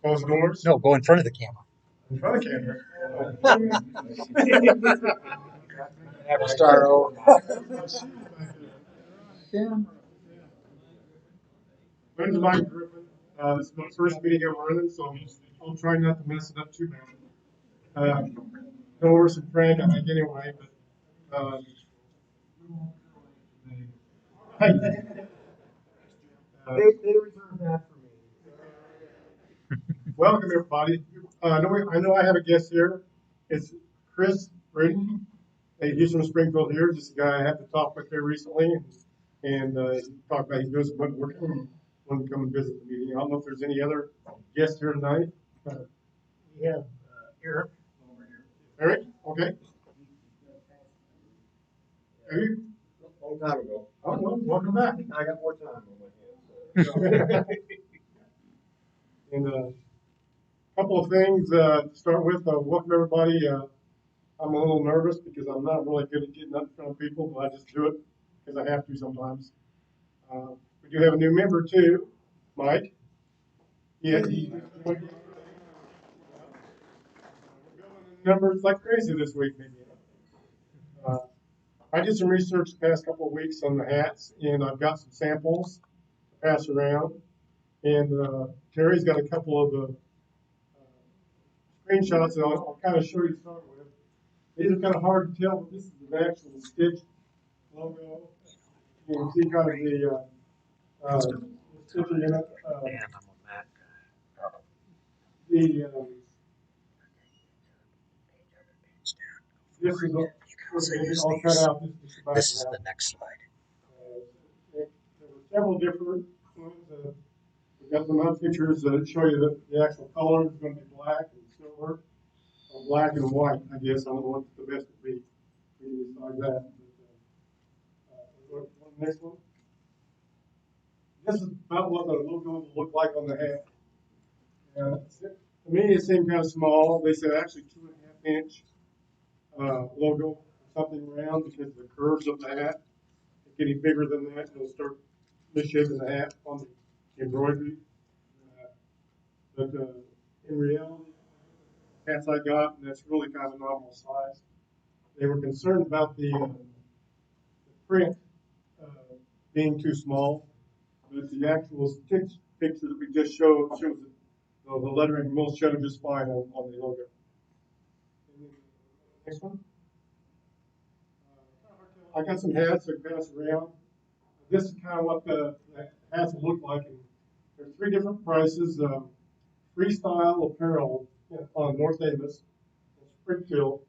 Close the doors? No, go in front of the camera. In front of the camera. Have to start over. My name's Mike Griffin. This is my first meeting I'm running, so I'll try not to mess it up too bad. Doris and Frank, I think anyway, but hey. They reserved that for me. Welcome everybody. I know I have a guest here. It's Chris Braden. He's from Springfield here. This is a guy I have to talk with here recently, and talk about he's doing some good work. Want to come and visit the meeting. I don't know if there's any other guests here tonight. We have Eric over here. Eric, okay. Have you? A long time ago. Oh, well, welcome back. I got more time on my hands. And a couple of things to start with. Welcome everybody. I'm a little nervous because I'm not really good at getting up in front of people, but I just do it because I have to sometimes. We do have a new member too, Mike. Yeah, numbers like crazy this week, maybe. I did some research the past couple of weeks on the hats, and I've got some samples to pass around. And Terry's got a couple of screenshots that I'll kind of show you to start with. These are kind of hard to tell, but this is an actual Stitch logo. You can see kind of the stitching in it. This is all cut out. This is the next slide. There were several different ones. We've got some other pictures that show you that the actual color is going to be black and silver, or black and white, I guess. I don't know what the best would be. We can decide that. Next one. This is about what the logo will look like on the hat. To me, it seemed kind of small. They said actually 2.5 inch logo, or something round, because of the curves of the hat. Getting bigger than that, it'll start misshaping the hat on the embroidery. But in reality, hats I got, and that's really kind of nominal size. They were concerned about the print being too small, but the actual Stitch picture that we just showed shows that the lettering will show just fine on the logo. Next one. I got some hats that pass around. This is kind of what the hats will look like. And there's 3 different prices. Freestyle Apparel on North Davis, Springfield,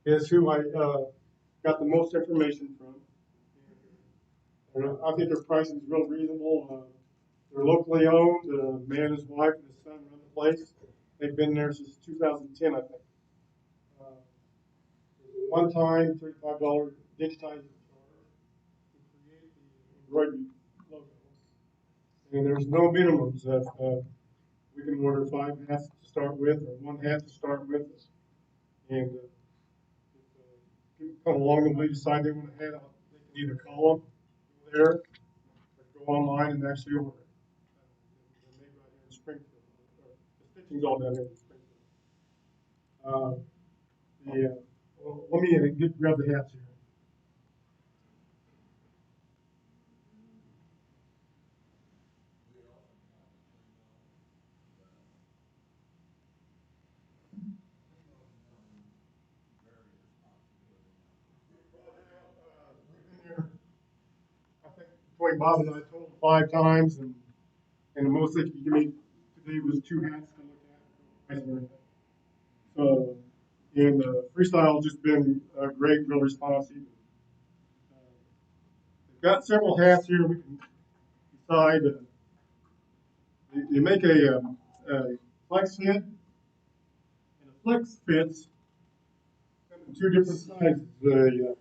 is who I got the most information from. And I think their pricing is real reasonable. They're locally owned. Man, his wife, and his son run the place. They've been there since 2010, I think. One-time $35 digitizing charge to create the embroidery logo. And there's no minimums. We can order 5 hats to start with, or 1 hat to start with. And if people come along the way, decide they want a hat, they can either call them there, or go online and actually order it. They're made right here in Springfield. The stitching's all down here in Springfield. Let me grab the hats here. I think between Bob and I told him 5 times, and the most they could give me today was 2 hats to look at. So, and Freestyle just been great, real responsive. They've got several hats here. We can decide. You make a flex fit, and the flex fits come in 2 different sizes: the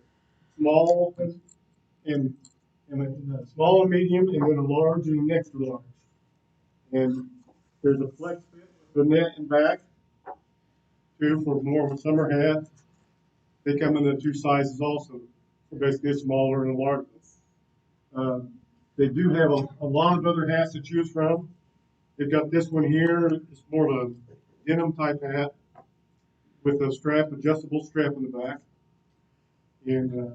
small and a small and medium, and then a large and an extra large. And there's a flex fit with the net and back, too, for more of a summer hat. They come in the 2 sizes also, so basically a smaller and a larger. They do have a lot of other hats to choose from. They've got this one here, it's more of a denim type hat with a strap, adjustable strap in the back. And,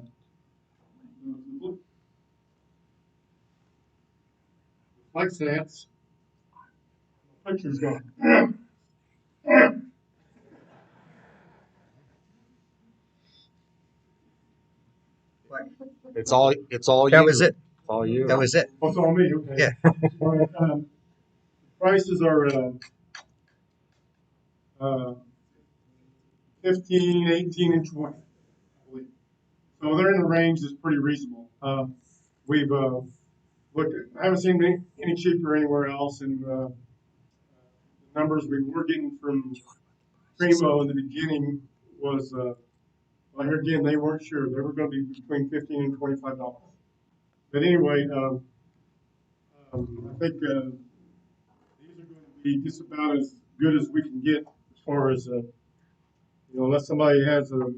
flex hats. Picture's gone. It's all you. That was it. It's all you. That was it. Oh, it's on me, okay. Yeah. All right, prices are, 15, 18, and 20, I believe. So they're in a range that's pretty reasonable. We've, looked at, I haven't seen any cheaper anywhere else, and, the numbers we were getting from Primo in the beginning was, well, here again, they weren't sure. They were gonna be between $15 and $25. But anyway, I think, these are going to be just about as good as we can get as far as, unless somebody has a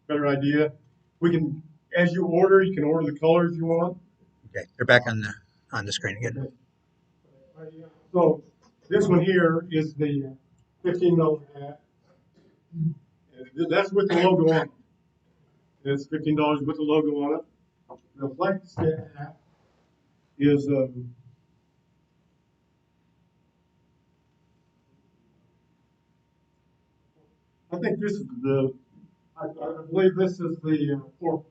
better idea. We can, as you order, you can order the colors you want. Okay, they're back on the screen again. So this one here is the $15 hat. That's with the logo on it. It's $15 with the logo on it. The flex hat is, I think this is I believe this is the purple.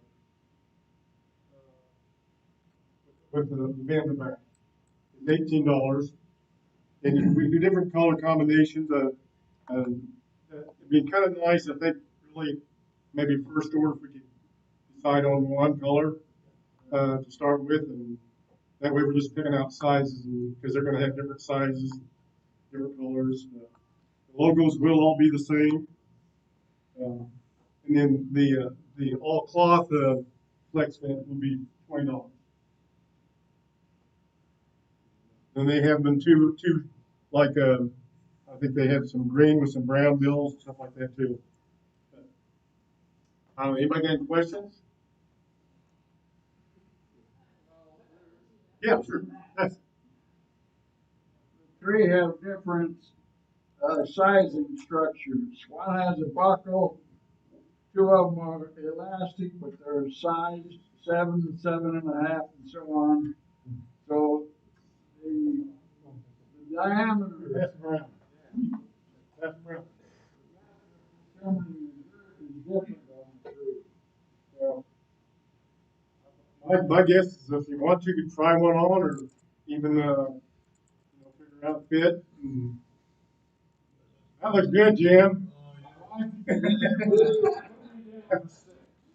With the band in the back. It's $18. And we do different color combinations. It'd be kind of nice, I think, really, maybe first order if we could decide on one color to start with. And that way we're just picking out sizes because they're going to have different sizes, different colors. The logos will all be the same. And then the all cloth flex vent will be $20. And they have them too, like, I think they have some green with some brown bills, and stuff like that too. Anybody got any questions? Yeah, sure. Yes. Three have different sizing structures. One has a buckle, two of them are elastic, but they're sized 7, 7.5, and so on. So the diameter That's brown. That's brown. is different on the three. Well, my guess is if you want to, you can try one on or even, figure out fit. That looks good, Jim.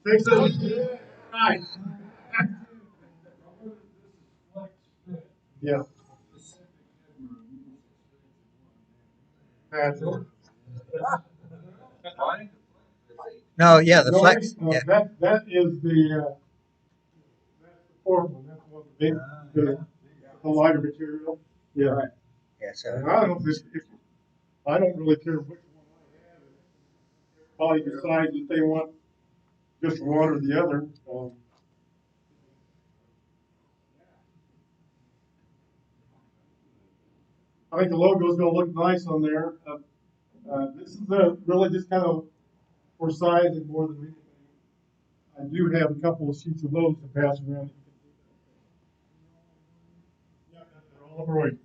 Think so? Nice. Yeah. Natural. No, yeah, the flex. No, Yeah. that is the that's the fourth one. That's one the lighter material. Yeah. Yeah. So And I don't know if I don't really care which one I have. Probably decides if they want just one or the other. I think the logo's gonna look nice on there. This is really just kind of for sizing more than anything. I do have a couple of sheets of those to pass around. Yeah, they're all right.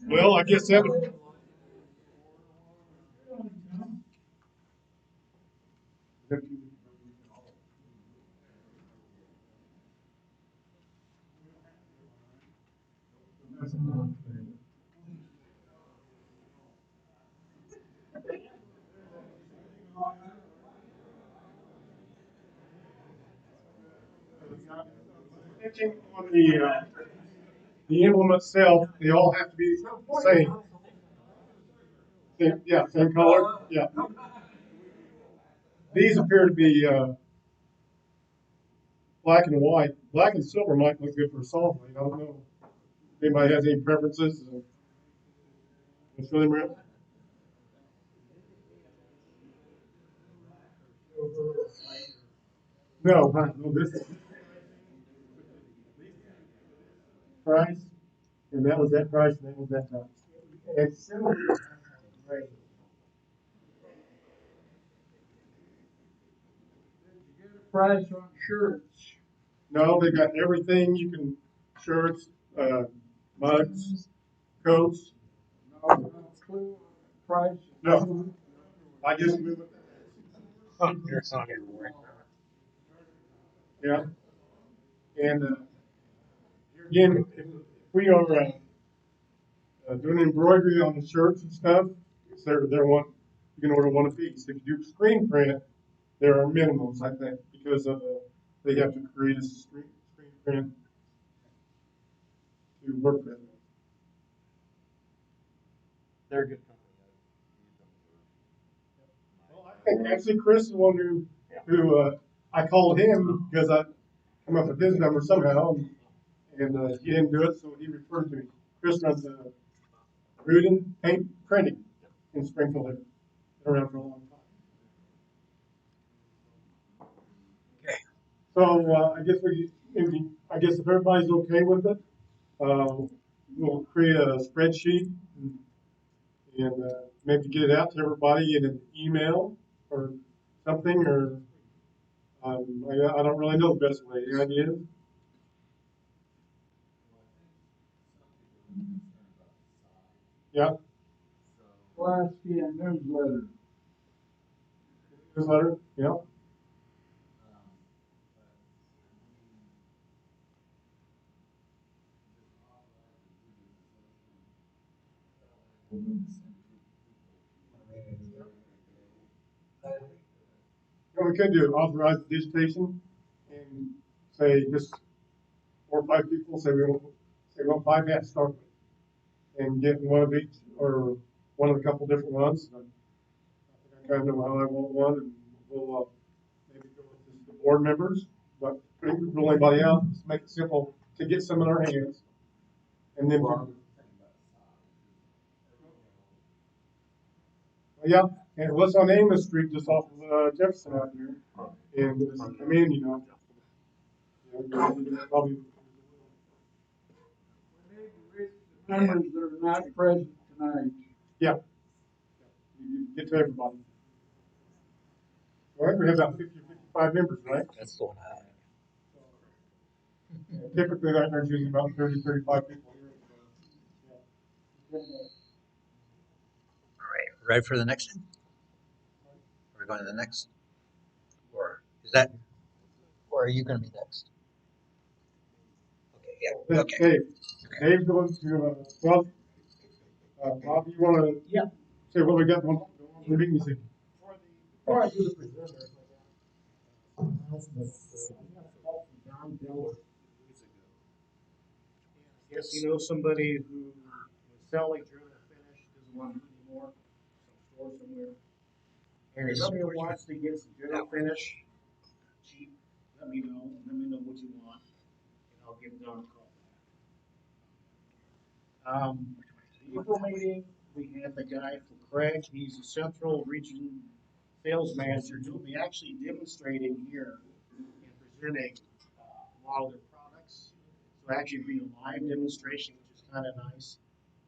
Well, I guess that would. Stitching on the emblem itself, they all have to be the same. Yeah, same color. Yeah. These appear to be black and white. Black and silver might look good for a soft blade. I don't know. Anybody has any preferences? Let's show them around. No, no, this is. price, and that was that price, and that was that price. It's similar. Right. Did you get a price on shirts? No, they got everything you can, shirts, mugs, coats. No clue on the price? No, I just moved with that. You're not everywhere. Yeah. And, here again, if we are, doing embroidery on the shirts and stuff, they're one, you can order one apiece. If you do screen print, there are minimums, I think, because of, they have to create a screen print to work with. They're a good company. Well, I think actually Chris is the one who, I called him because I come up with his number somehow, and he didn't do it, so he referred to me. Chris runs Rudin Paint Printing in Springfield. They've been around for a long time. Okay. So, I guess if everybody's okay with it, we'll create a spreadsheet and maybe get it out to everybody in an email or something, or I don't really know the best way. Any ideas? Yeah, Pulaski and newsletter. newsletter, yeah. What we could do, authorize the digitation and say just 4 or 5 people, say we want 5 hats to start with. And get one of each, or one of a couple different ones. I think I kind of know how I want one, and we'll, maybe go with just the board members, but don't rule anybody out, just make it simple to get some in our hands. And then, yeah, and what's on Amos Street, just off of Jefferson out there, and just come in, you know. Probably. We need to reach the members that are not present tonight. Yeah. You get to everybody. All right, we have about 50 or 55 members, right? That's the one I like. Typically, that there's usually about 30, 35 people here. All right, ready for the next one? We're going to the next? Or is that, or are you gonna be next? Okay, yeah, That's okay. Dave. Dave's going to, well, Bob, you wanna? Yeah. Say what we got on the meeting this evening? Before I do the presenter, John Diller. Yes, you know somebody who was selling drill finish, doesn't want to do anymore, some store somewhere. And if somebody wants to get some drill finish cheap, let me know what you want, and I'll give Don a call. The April meeting, we had the guy from Craig, he's the Central Region Sales Manager, who'll be actually demonstrating here and presenting a lot of their products. So actually be a live demonstration, which is kind of nice.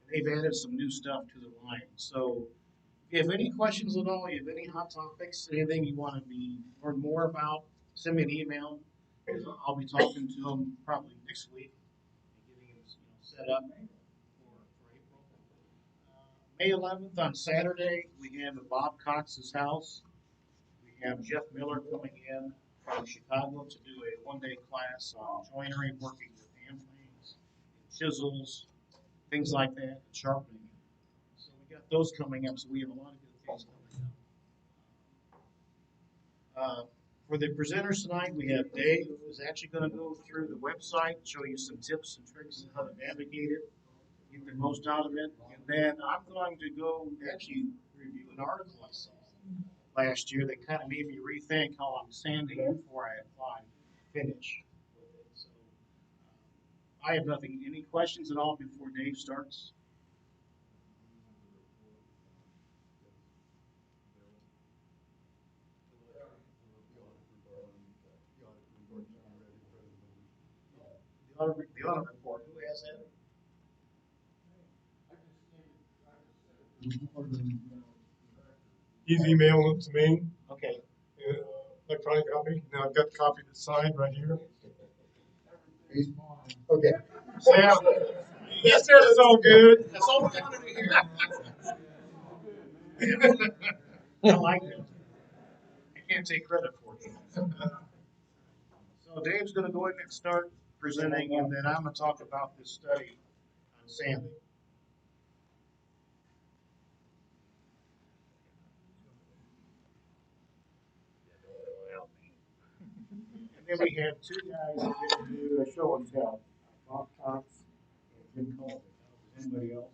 And they've added some new stuff to the line. So if you have any questions at all, you have any hot topics, anything you want to learn more about, send me an email. I'll be talking to them probably next week and getting them set up for April. May 11th on Saturday, we have at Bob Cox's house. We have Jeff Miller coming in from Chicago to do a one-day class on joinery, working with hand planes, chisels, things like that, and sharpening. So we got those coming up, so we have a lot of good things coming up. For the presenters tonight, we have Dave, who's actually going to go through the website, show you some tips and tricks on how to navigate it, get the most out of it. And then I'm going to go actually review an article I saw last year that kind of made me rethink how I'm sanding before I apply finish with it. So I have nothing. Any questions at all before Dave starts? The audit report. Who has that? He's emailing it to me, Okay. electronic copy. Now I've got the copy that's signed right here. Okay. Sam, yes, sir, it's all good. That's all we wanted to hear. I like it. I can't take credit for it. So Dave's gonna go ahead and start presenting, and then I'm gonna talk about this study on Sandy. And then we have two guys that are gonna do a show and tell, Bob Cox and Jim Colvin. Is anybody else?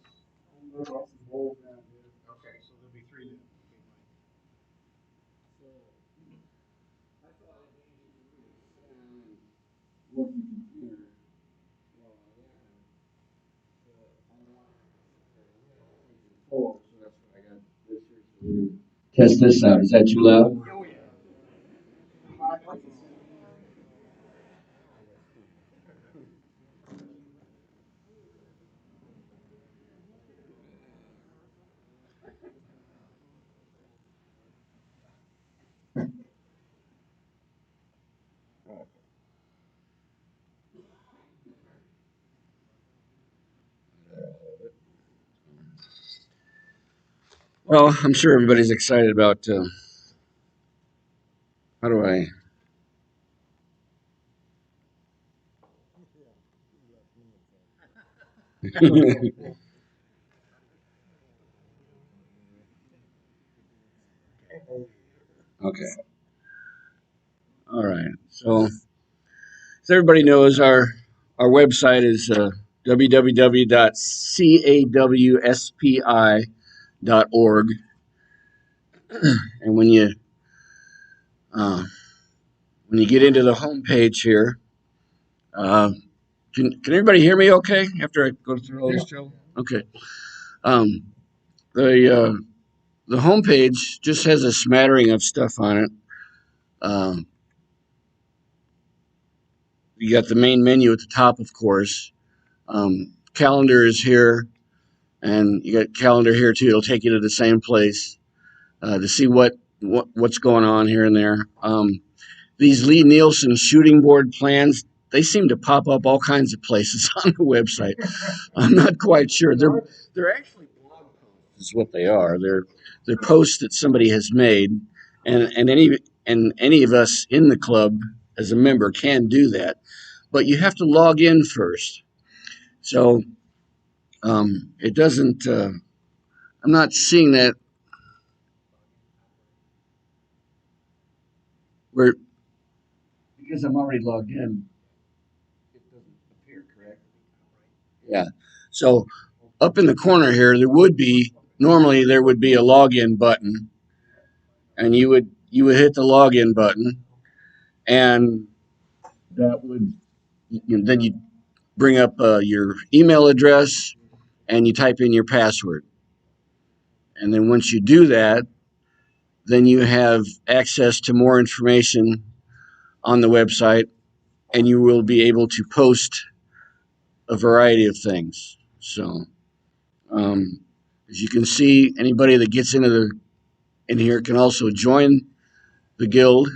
Okay, so there'll be three then. Test this out. Is that too loud? Oh, yeah. Well, I'm sure everybody's excited about, how do I? Okay. All right. So, as everybody knows, our website is www.cawspi.org. And uh, when you get into the homepage here, uh, can everybody hear me okay after I go through all this, Joe? Okay. Um, the homepage just has a smattering of stuff on it. You got the main menu at the top, of course. Calendar is here, and you got calendar here too. It'll take you to the same place to see what's going on here and there. These Lee Nielsen shooting board plans, they seem to pop up all kinds of places on the website. I'm not quite sure. They're actually blog posts, is what they are. They're posts that somebody has made, and any of us in the club as a member can do that, but you have to log in first. So it doesn't. I'm not seeing that where because I'm already logged in. It doesn't appear, correct? Yeah. So up in the corner here, there would be a login button, and you would hit the login button, and that would then you bring up your email address and you type in your password, and then once you do that, then you have access to more information on the website, and you will be able to post a variety of things. So, as you can see, anybody that gets in here can also join the guild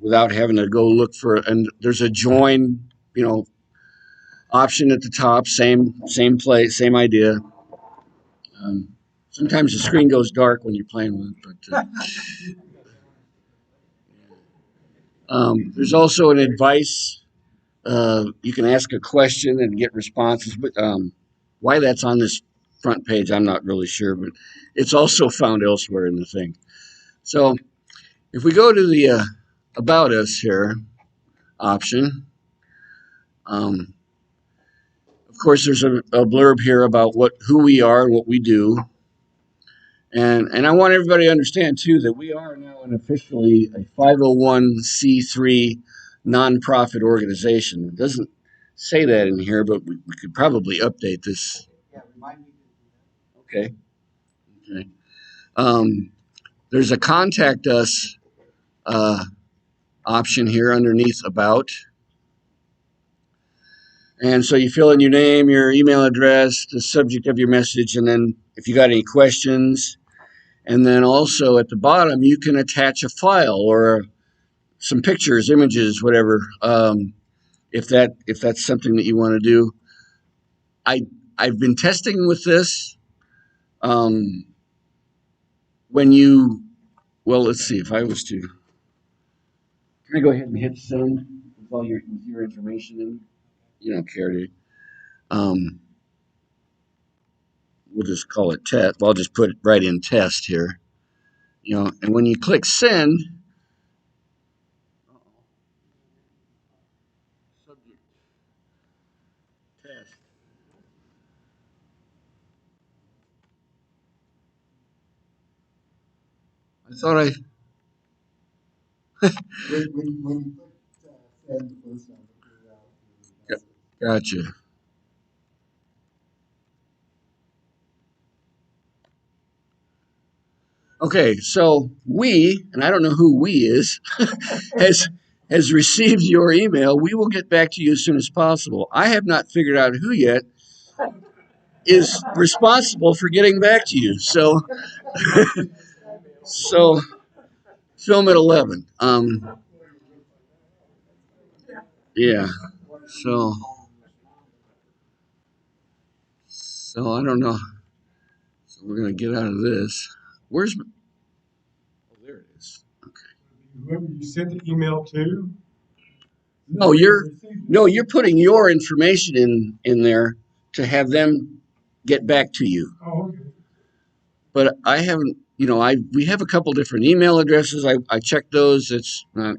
without having to go look for. And there's a join, option at the top. Same place, same idea. Sometimes the screen goes dark when you're playing with it, but there's also an advice. You can ask a question and get responses, but why that's on this front page, I'm not really sure, but it's also found elsewhere in the thing. So if we go to the About Us here option, of course, there's a blurb here about who we are and what we do. And I want everybody to understand, too, that we are now officially a 501c3 nonprofit organization. It doesn't say that in here, but we could probably update this. Yeah, remind me. Okay. There's a Contact Us option here underneath About. And so you fill in your name, your email address, the subject of your message, and then if you got any questions. And then also at the bottom, you can attach a file or some pictures, images, whatever. If that's something that you want to do. I've been testing with this. Um, when you, well, let's see if I was to. Can I go ahead and hit send with all your information in? You don't care, do you? We'll just call it test. Well, I'll just put it right in test here. And when you click send, subject test. I thought I When you put, send the first time, it goes out to the message. gotcha. Okay, so we, and I don't know who we is, has has received your email. We will get back to you as soon as possible. I have not figured out who yet is responsible for getting back to you. So film at 11. Yeah. So I don't know. So we're gonna get out of this. Where's my, oh, there it is. Whoever you sent the email to. No, you're putting your information in there to have them get back to you. Oh, okay. But I haven't, we have a couple different email addresses. I checked those. It's not.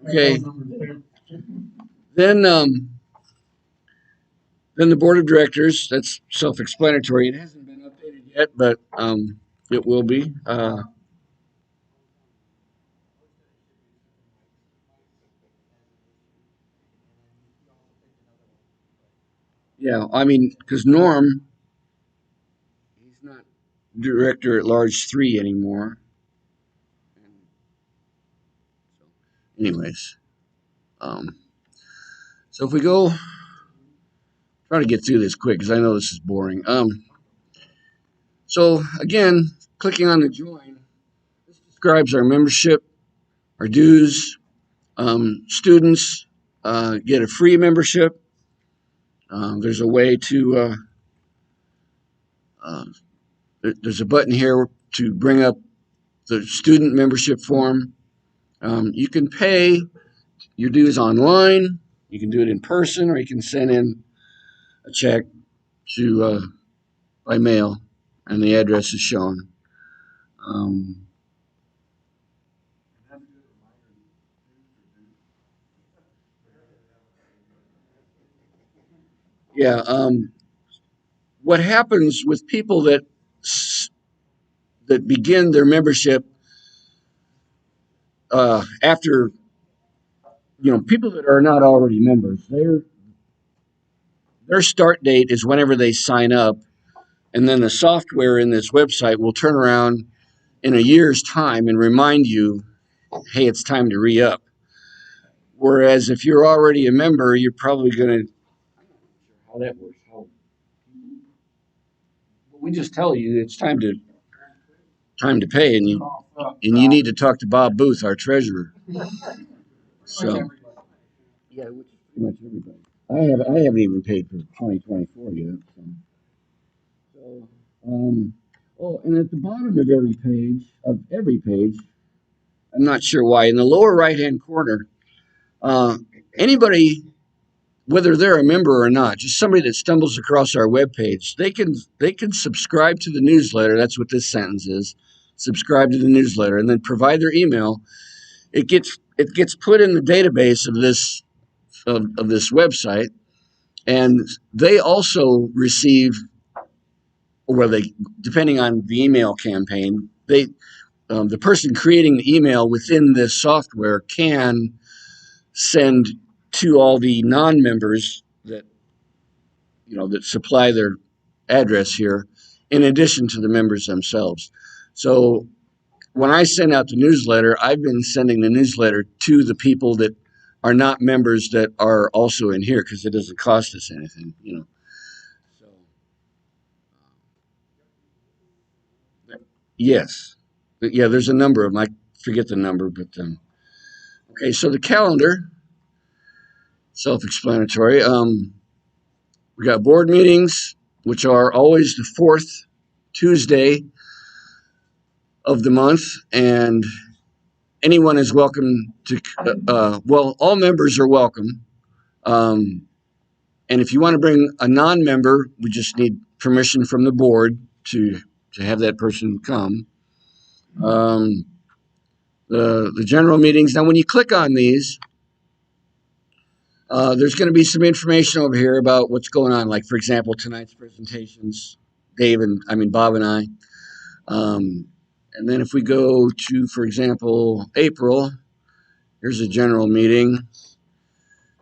Okay. Then the board of directors. That's self-explanatory. It hasn't been updated yet, but it will be. Yeah, I mean, because Norm, he's not director at large 3 anymore. Anyways, so if we go, try to get through this quick because I know this is boring. So again, clicking on the join, this describes our membership, our dues. Students get a free membership. There's a way to, there's a button here to bring up the student membership form. You can pay your dues online. You can do it in person, or you can send in a check to by mail, and the address is shown. Yeah. What happens with people that begin their membership after, people that are not already members, their start date is whenever they sign up, and then the software in this website will turn around in a year's time and remind you, hey, it's time to re-up. Whereas if you're already a member, you're probably going to, how that works. We just tell you it's time to pay, and you need to talk to Bob Booth, our treasurer. So yeah, which is pretty much everybody. I haven't even paid for 2024 yet. So oh, and at the bottom of every page, I'm not sure why, in the lower right hand corner, anybody, whether they're a member or not, just somebody that stumbles across our webpage, they can subscribe to the newsletter. That's what this sentence is. Subscribe to the newsletter and then provide their email. It gets put in the database of this website, and they also receive, or they, depending on the email campaign, the person creating the email within this software can send to all the non-members that supply their address here, in addition to the members themselves. So when I send out the newsletter, I've been sending the newsletter to the people that are not members that are also in here because it doesn't cost us anything, you know. So, yes. But yeah, there's a number of them. I forget the number, but okay. So the calendar, self-explanatory. We got board meetings, which are always the fourth Tuesday of the month, and anyone is welcome to. Well, all members are welcome. Um, and if you want to bring a non-member, we just need permission from the board to have that person come. Um, the general meetings. Now, when you click on these, there's going to be some information over here about what's going on. Like, for example, tonight's presentations, Bob and I. And then if we go to, for example, April, here's a general meeting.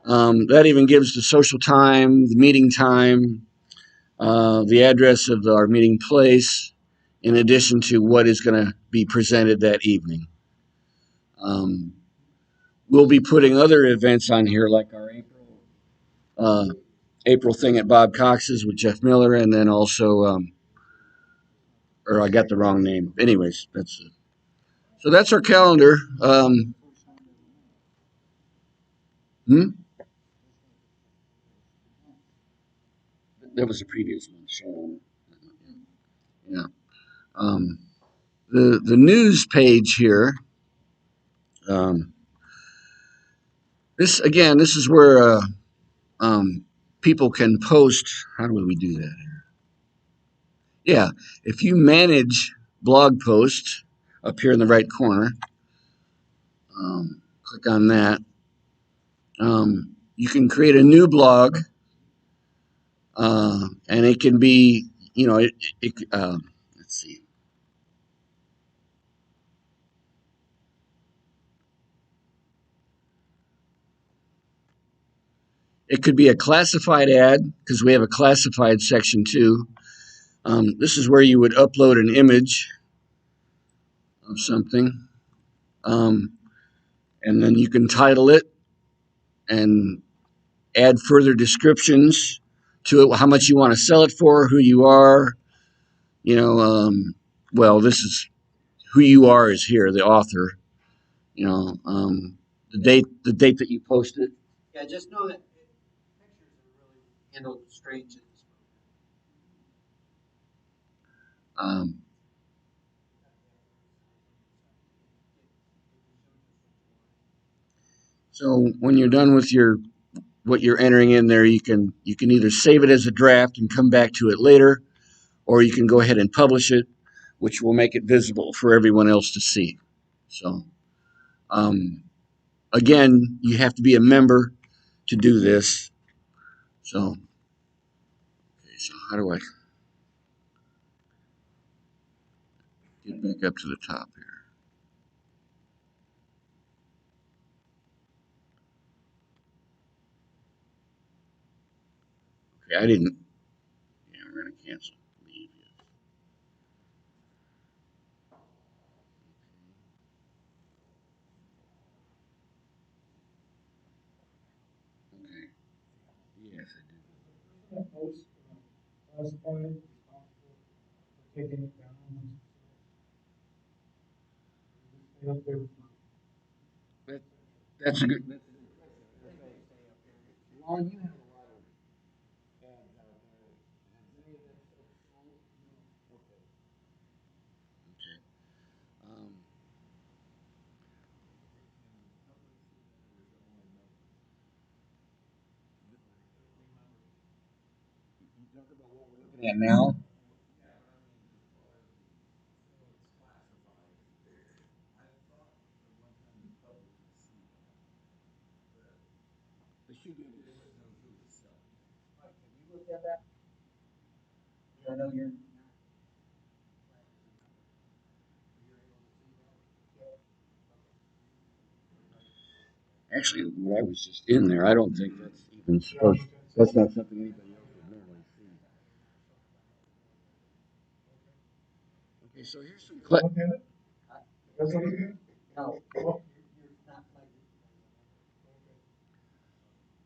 That even gives the social time, the meeting time, the address of our meeting place, in addition to what is going to be presented that evening. We'll be putting other events on here, like our April thing at Bob Cox's with Jeff Miller, and then also, or I got the wrong name. Anyways, so that's our calendar. That was the previous one. So, yeah. The news page here. This is where people can post. How do we do that? Yeah, if you manage blog posts up here in the right corner, click on that. You can create a new blog, and it can be, let's see. It could be a classified ad because we have a classified section too. This is where you would upload an image of something, and then you can title it and add further descriptions to it, how much you want to sell it for, who you are. This is who you are is here, the author. The date that you posted. Yeah, just know that pictures are really handled strange at this Um, so when you're done with what you're entering in there, you can either save it as a draft and come back to it later, or you can go ahead and publish it, which will make it visible for everyone else to see. So, again, you have to be a member to do this. So, okay, so how do I get back up to the top here? Okay, I didn't. Yeah, we're gonna cancel. Leave. Okay. Yes, I do. Post, classified, taking it down. Stay up there. That's a good. Um, looking at now. I know you're. Actually, when I was just in there, I don't think that's even supposed. That's not something anybody else would normally see. Okay, so here's some. Look at it. Yes, sir. No. Well,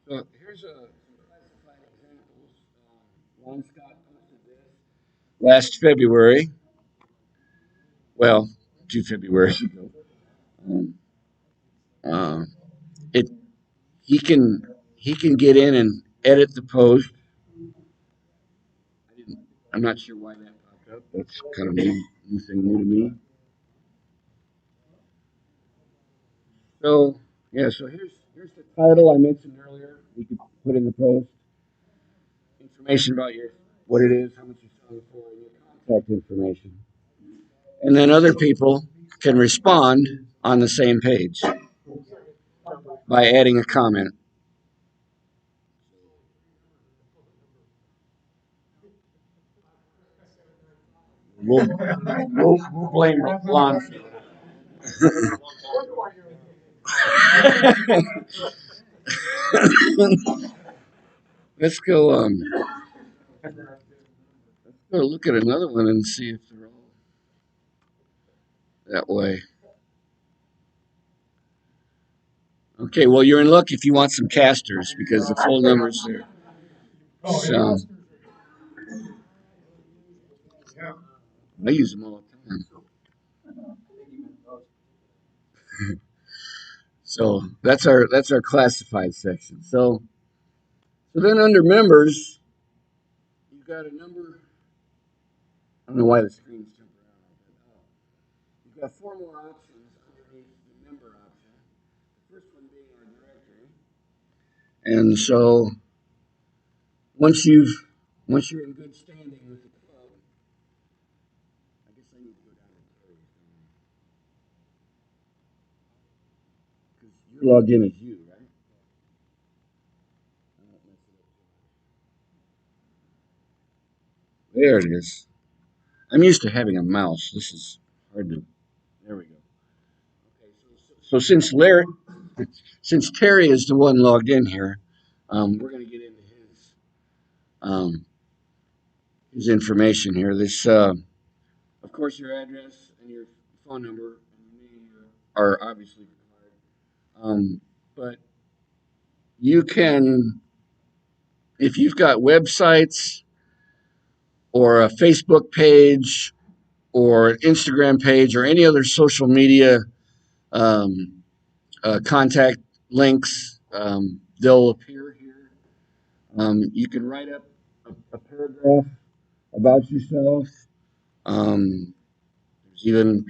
So here's a classified examples. Ron Scott posted this last February. Well, 2 February ago. Um, uh, it he can get in and edit the post. I'm not sure why that popped up. That's kind of new thing new to me. So yeah, so here's the title I mentioned earlier. You could put in the post information about your what it is, how much you're selling for, and your contact information. And then other people can respond on the same page by adding a comment. We'll blame Lon. Let's go. Let's go look at another one and see if they're all that way. Okay, well you're in luck if you want some casters because the full numbers there. So yeah. I use them all the time. So that's our classified section. So then under members, you've got a number. I don't know why the screen's jumping around. You've got 4 more options underneath the member option. The first one being our directory. And so once you're in good standing with the club, I guess I need to go down to Terry's because you're logged in as you, right? There it is. I'm used to having a mouse. This is hard to. There we go. Okay, so since Terry is the one logged in here, we're going to get into um, his information here. This, of course, your address and your phone number and your name are obviously required. But you can, if you've got websites or a Facebook page or an Instagram page or any other social media um, contact links, they'll appear here. You can write up a paragraph about yourself. There's even,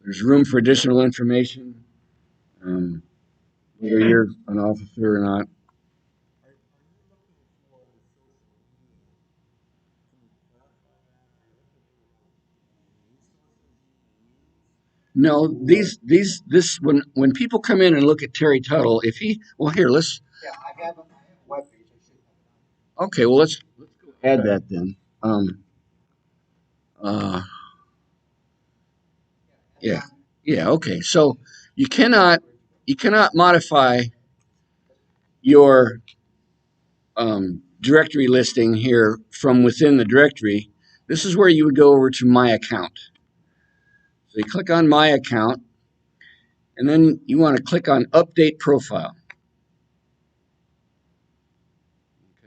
there's room for additional information, whether you're an officer or not. No, this when people come in and look at Terry Tuttle, if he, well, here, let's, Yeah, I have a webpage. okay, well, let's go add that then. Uh, yeah, yeah, okay. So you cannot, you cannot modify your directory listing here from within the directory. This is where you would go over to My Account. So you click on My Account, and then you want to click on Update Profile.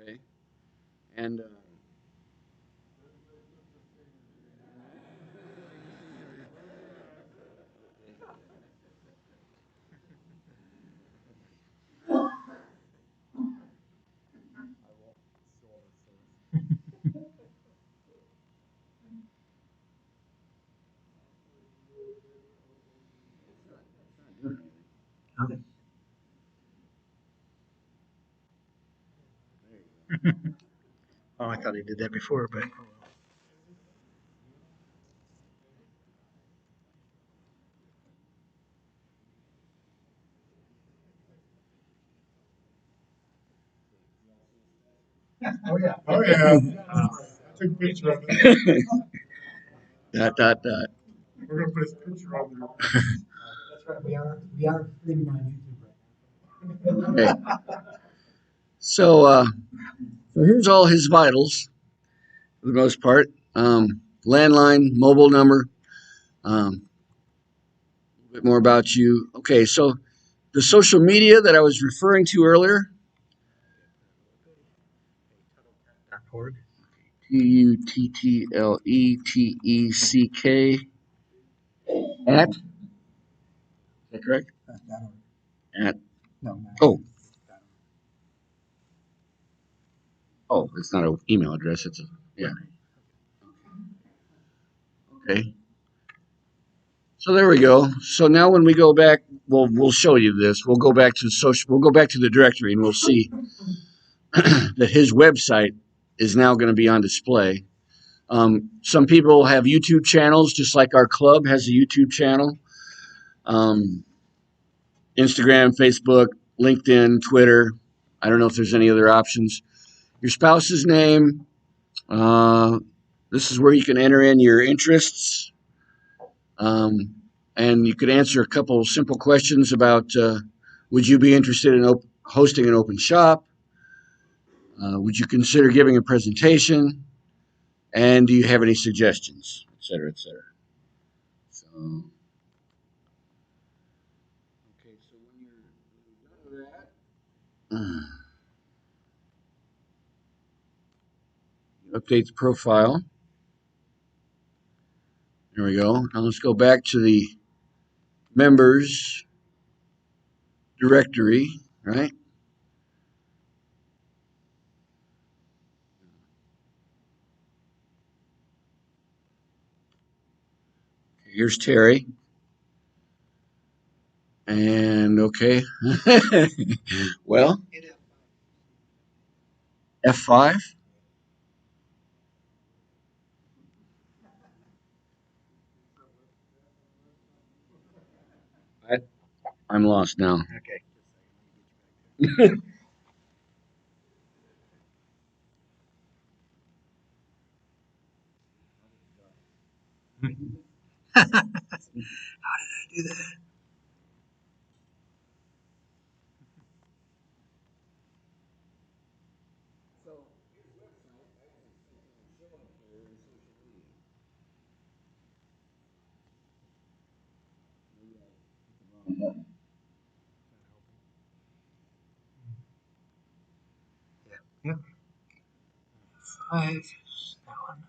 Okay, and Oh, I thought he did that before, but. Oh, yeah. Oh, yeah. I took a picture of it. dot dot dot. We're gonna put his picture on there. That's right, we are streaming on YouTube right now. Okay. So so here's all his vitals for the most part. landline, mobile number, a bit more about you. Okay, so the social media that I was referring to earlier, .org. TUTTLETECK at, is that correct? At, No. oh, it's not an email address, it's a, yeah. Okay. So there we go. So now when we go back, we'll show you this. We'll go back to the directory and we'll see that his website is now going to be on display. Some people have YouTube channels, just like our club has a YouTube channel. Instagram, Facebook, LinkedIn, Twitter. I don't know if there's any other options. Your spouse's name. This is where you can enter in your interests. And you could answer a couple of simple questions about would you be interested in hosting an open shop? Would you consider giving a presentation? And do you have any suggestions, et cetera, et cetera. So, okay, so when you're done with that, update the profile. There we go. Now let's go back to the members directory, right? Here's Terry. And okay. Well, F5. I'm lost now. Okay. How did I do that? Yeah. 5. That one.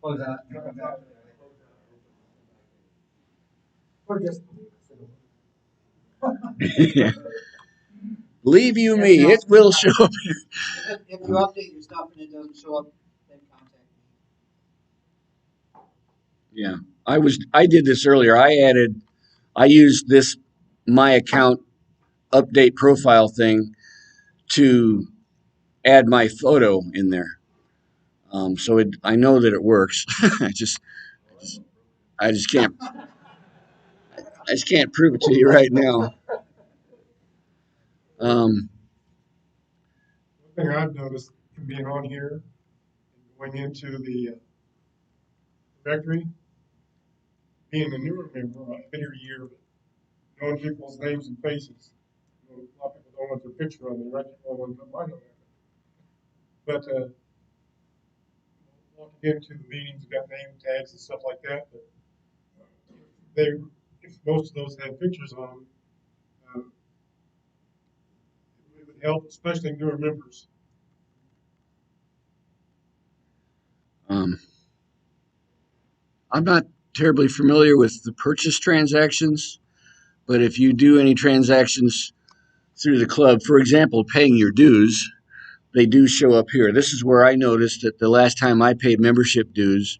What was that? Or just. Believe you me, it will show up. If you update your stuff and it doesn't show up, then contact me. Yeah, I did this earlier. I used this my account update profile thing to add my photo in there. So I know that it works. I just can't prove it to you right now. One thing I've noticed from being on here, going into the directory, being a newer member, I've been here a year, but knowing people's names and faces. You know, a lot of people don't want their picture on there. I can't want to put mine on there. But walking into the meetings, got name tags and stuff like that. But if most of those have pictures on them, it would help, especially newer members. I'm not terribly familiar with the purchase transactions, but if you do any transactions through the club, for example, paying your dues, they do show up here. This is where I noticed that the last time I paid membership dues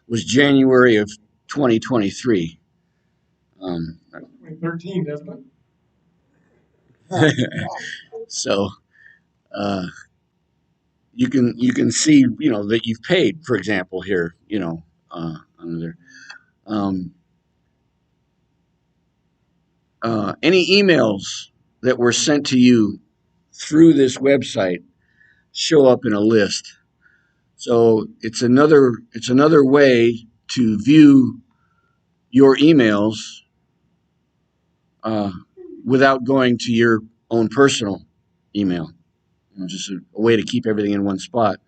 was January of 2023. 2013, doesn't it? So you can see, you know, that you've paid, for example, here, you know, under there. Any emails that were sent to you through this website show up in a list. So it's another way to view your emails without going to your own personal email. You know, just a way to keep everything in one spot.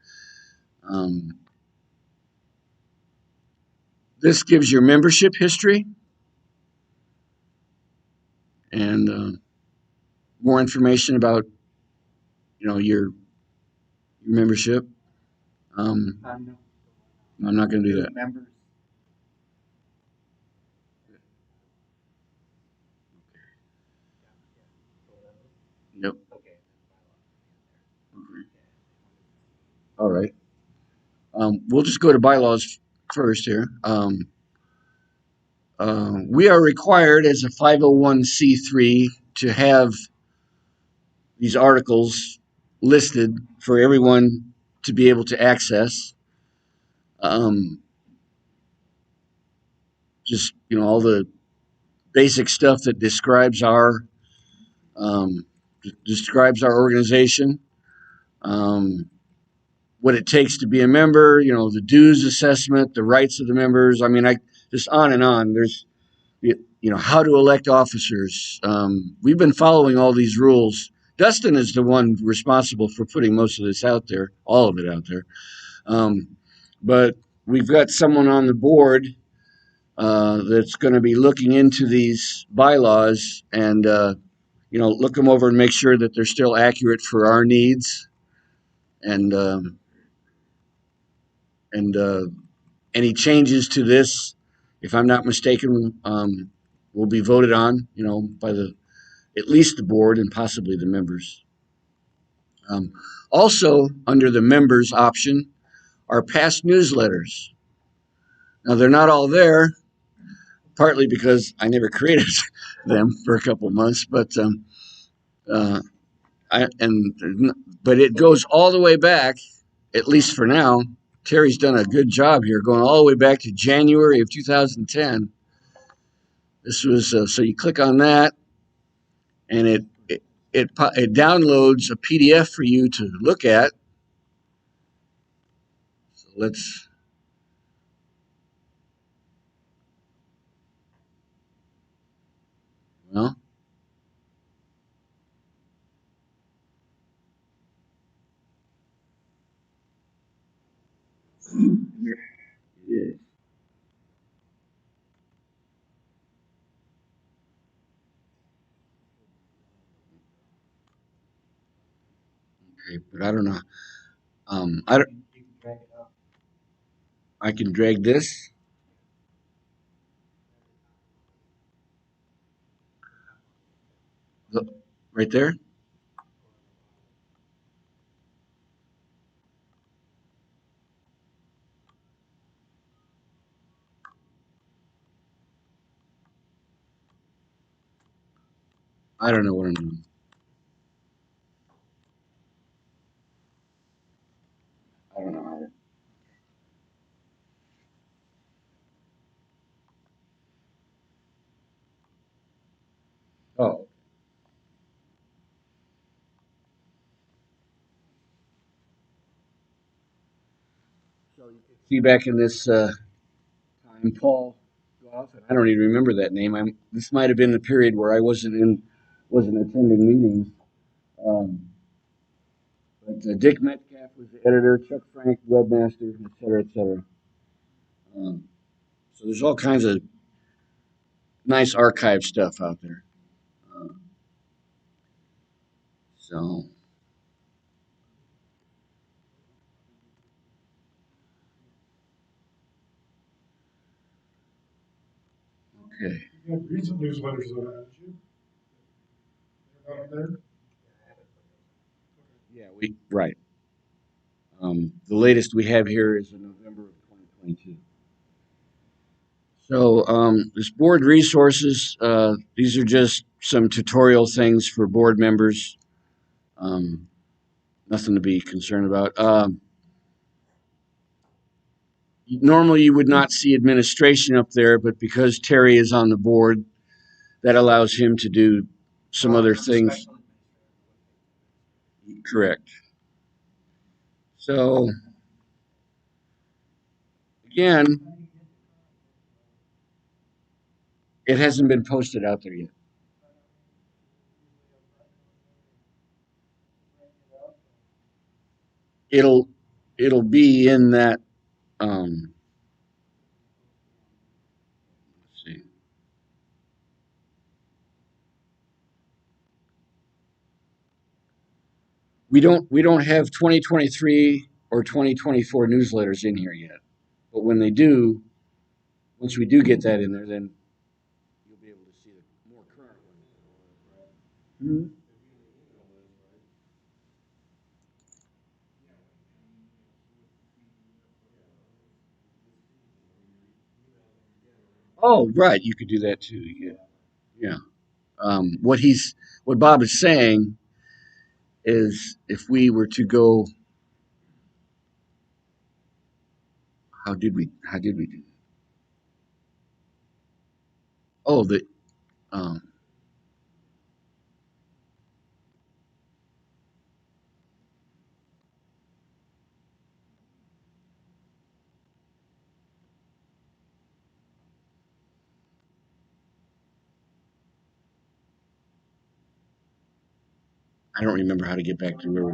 This gives your membership history and more information about your membership. I'm not going to do that. Members. Yep. Okay. All right. We'll just go to bylaws first here. We are required as a 501c3 to have these articles listed for everyone to be able to access. Just, all the basic stuff that describes our organization, what it takes to be a member, the dues assessment, the rights of the members. I mean, just on and on. There's, how to elect officers. We've been following all these rules. Dustin is the one responsible for putting most of this out there, all of it out there. But we've got someone on the board that's going to be looking into these bylaws and, look them over and make sure that they're still accurate for our needs. And any changes to this, if I'm not mistaken, will be voted on, by at least the board and possibly the members. Also, under the members option are past newsletters. Now, they're not all there, partly because I never created them for a couple months, but it goes all the way back, at least for now. Terry's done a good job here, going all the way back to January of 2010. This was so you click on that, and it downloads a PDF for you to look at. So let's. Well, here it is. Okay, but I don't know. I don't. You can drag it up. I can drag this. Look, right there. I don't know what I'm doing. I don't know either. Oh. So you can see back in this time, Paul Goff, and I don't even remember that name. This might have been the period where I wasn't attending meetings. Um, but Dick Metcalf was the editor, Chuck Frank, webmaster, et cetera, et cetera. So there's all kinds of nice archive stuff out there. So, okay. You have recent newsletters on that, haven't you? They're not there? Yeah, right. The latest we have here is in November of 2022. So this board resources, these are just some tutorial things for board members. Nothing to be concerned about. Normally you would not see administration up there, but because Terry is on the board, that allows him to do some other things. Correct. So again, It hasn't been posted out there yet. It'll be in that let's see. We don't have 2023 or 2024 newsletters in here yet. But when they do, once we do get that in there, then you'll be able to see the more current one. Oh, right, you could do that too. Yeah, yeah. What Bob is saying is, if we were to go, how did we do? Oh, um, I don't remember how to get back to where we.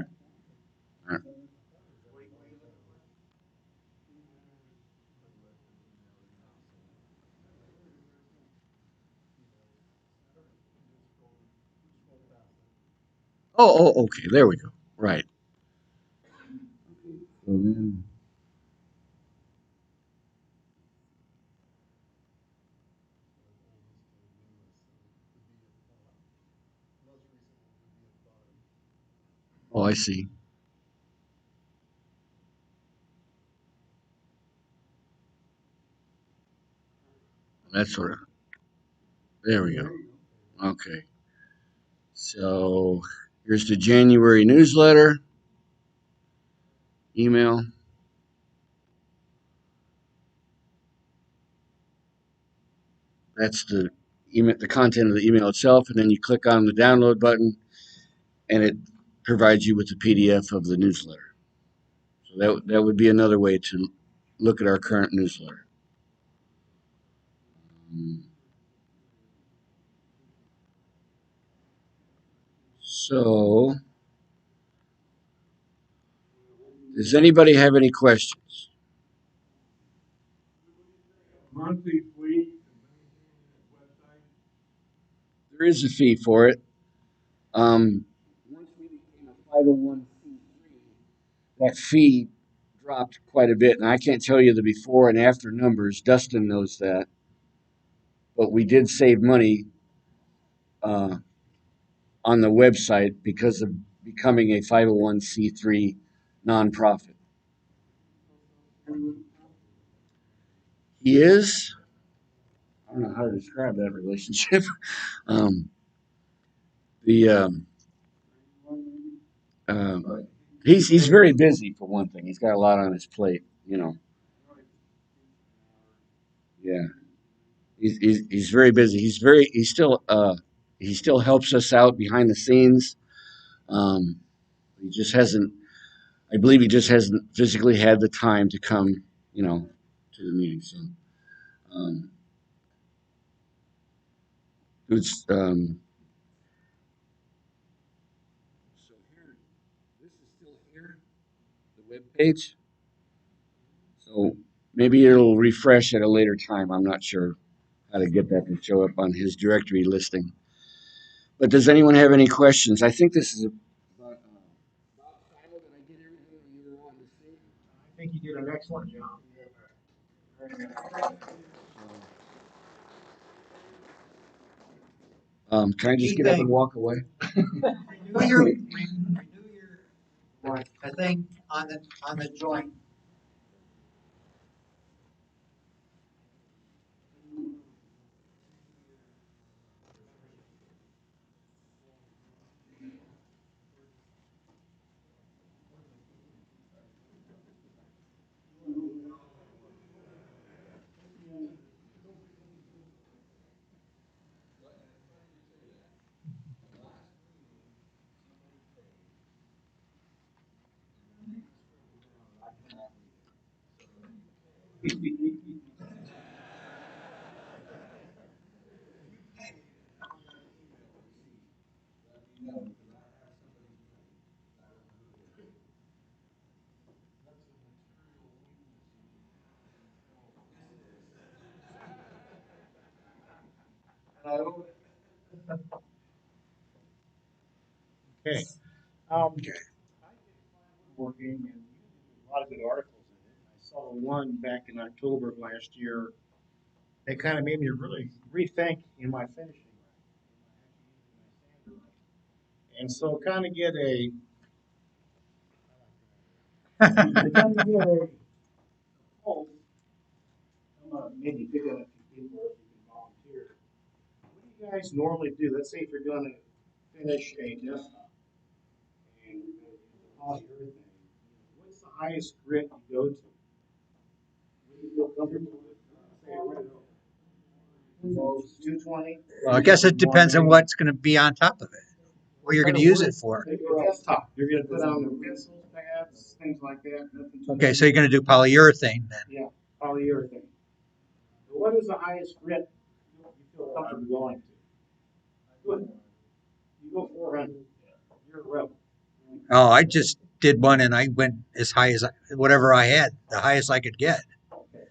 Okay, there we go. Right. So then, oh, I see. That's sort of. There we go. Okay. So here's the January newsletter email. That's the email, the content of the email itself, and then you click on the download button, and it provides you with the PDF of the newsletter. So that would be another way to look at our current newsletter. So, does anybody have any questions? Monthly fee. There is a fee for it. Once we became a 501c3, that fee dropped quite a bit, and I can't tell you the before and after numbers. Dustin knows that, but we did save money uh, on the website because of becoming a 501c3 nonprofit. He is. I don't know how to describe that relationship. um, the he's very busy for one thing. He's got a lot on his plate. Yeah. He's very busy. He still helps us out behind the scenes. Um, he just hasn't. I believe he just hasn't physically had the time to come, to the meeting. So, um, it's so here. This is still here, the web page. So maybe it'll refresh at a later time. I'm not sure how to get that to show up on his directory listing. But does anyone have any questions? I think this is about. Bob Silo, did I get everything you were wanting to say? I think you did an excellent job. Can I just Key get up thing. and walk away? Renew your, the thing on the joint. Okay. Working and a lot of good articles in it. I saw one back in October of last year. That kind of made me really rethink in my finishing. And so kind of get a oh, maybe pick up a few people if you can volunteer. What do you guys normally do? Let's say if you're going to finish a desktop and you're going to use the polyurethane, what's the highest grit you go to? What do you feel comfortable with? Say a red oak. 220. Well, I guess it depends on what's gonna be on top of it, what you're gonna use it for. Take a desktop. You're going to put on the pencils, pads, things like that. Nothing too Okay, so you're gonna do polyurethane then. Yeah, polyurethane. So what is the highest grit you feel comfortable going to? Good. You go 400. You're a rebel. Oh, I just did one and I went as high as whatever I had, the highest I could get. Okay.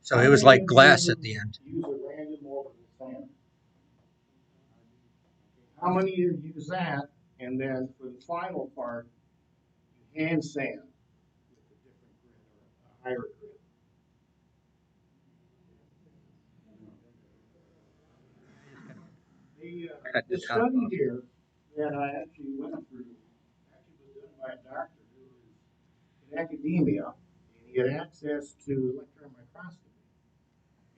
So it was like glass at the end. Use a random orbital sand. How many of you use that? And then for the final part, you hand sand with a different grit or a higher grit. The study here that I actually went through actually was done by a doctor who was in academia, and he had access to electron microscopy.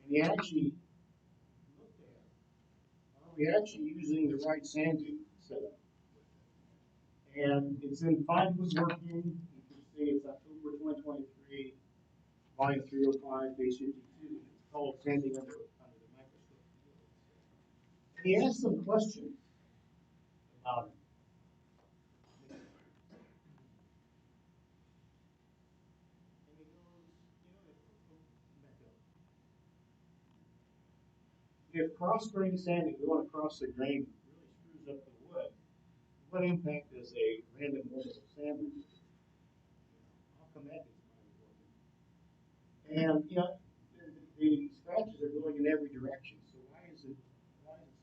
And he actually looked at, are we actually using the right sanding setup? And it's in Find Was Working. You can see it's October 2023, volume 305, page 52. It's called Sanding Under the Microscope. And he asked some questions about it. If cross-grain sanding going across the grain really screws up the wood, what impact does a random orbital sand reduce? How come that is not working? And the scratches are going in every direction. So why is it so effective?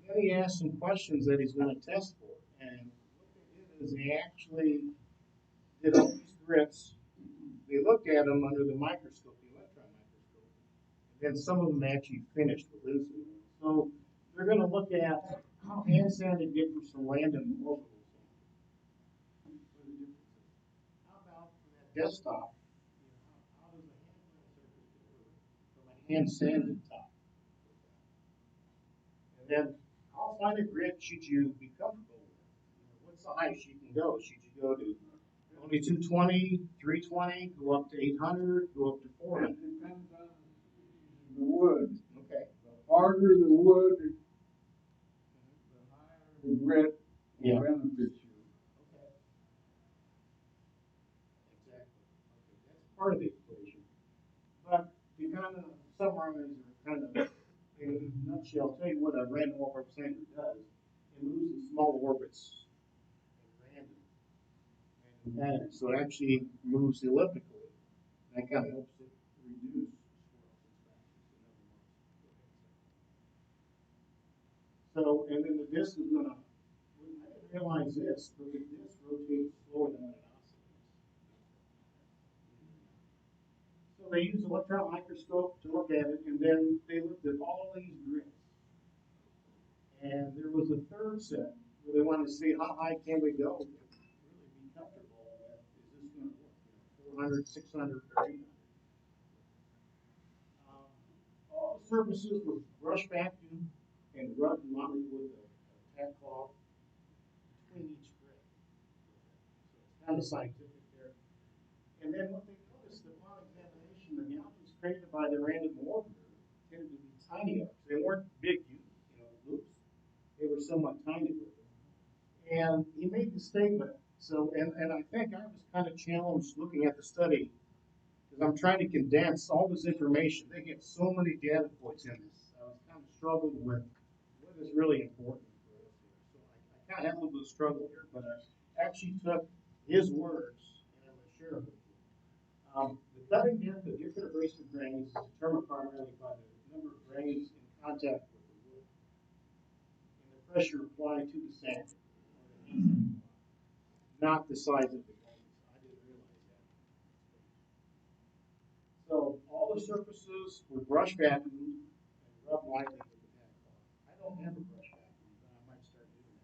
Then he asked some questions that he's going to test for, and what they did is they actually did all these grits. They looked at them under the microscope, the electron microscope, and then some of them actually finished with Lucy. So they're going to look at how hand sanded differs from random orbitals. How about for that desktop? How does a hand surface differ from a hand sanded top? And then how fine a grit should you be comfortable with? What's the highest you can go? Should you go to only 220, 320, go up to 800, go up to 400? Depends on the wood. Okay. The harder the wood, the higher the grit Yeah. will benefit you. Okay. Exactly. Okay. That's part of the equation. But to kind of summarize or kind of in a nutshell, tell you what a random orbit sander does. It moves in small orbits at random patterns. So it actually moves elliptically. That kind of helps it reduce. So, and then the disc is gonna, I didn't realize this, but the disc rotates slower than it oscillates. So they use an electron microscope to look at it, and then they looked at all these grits. And there was a third set where they wanted to see how high can we go to really be comfortable with, is this gonna work, 400, 600, or 800. All the surfaces were brush vacuum and rubbed lightly with a tack cloth between each grit. So it's kind of scientific there. And then what they noticed upon examination, the gouges created by the random orbiter tended to be tiny. They weren't big, loops. They were somewhat tiny. And he made the statement. So, and I think I was kind of challenged looking at the study because I'm trying to condense all this information. They get so many data points in this. I was kind of struggling with what is really important for us here. So I kind of had a little bit of struggle here, but I actually took his words and I'm going to share them with you. The cutting depth of different abrasive grains is determined primarily by the number of grains in contact with the wood and the pressure applied to the sand, not the size of the grains. I didn't realize that. So all the surfaces were brush vacuumed and rubbed lightly with the tack cloth. I don't have a brush vacuum, but I might start doing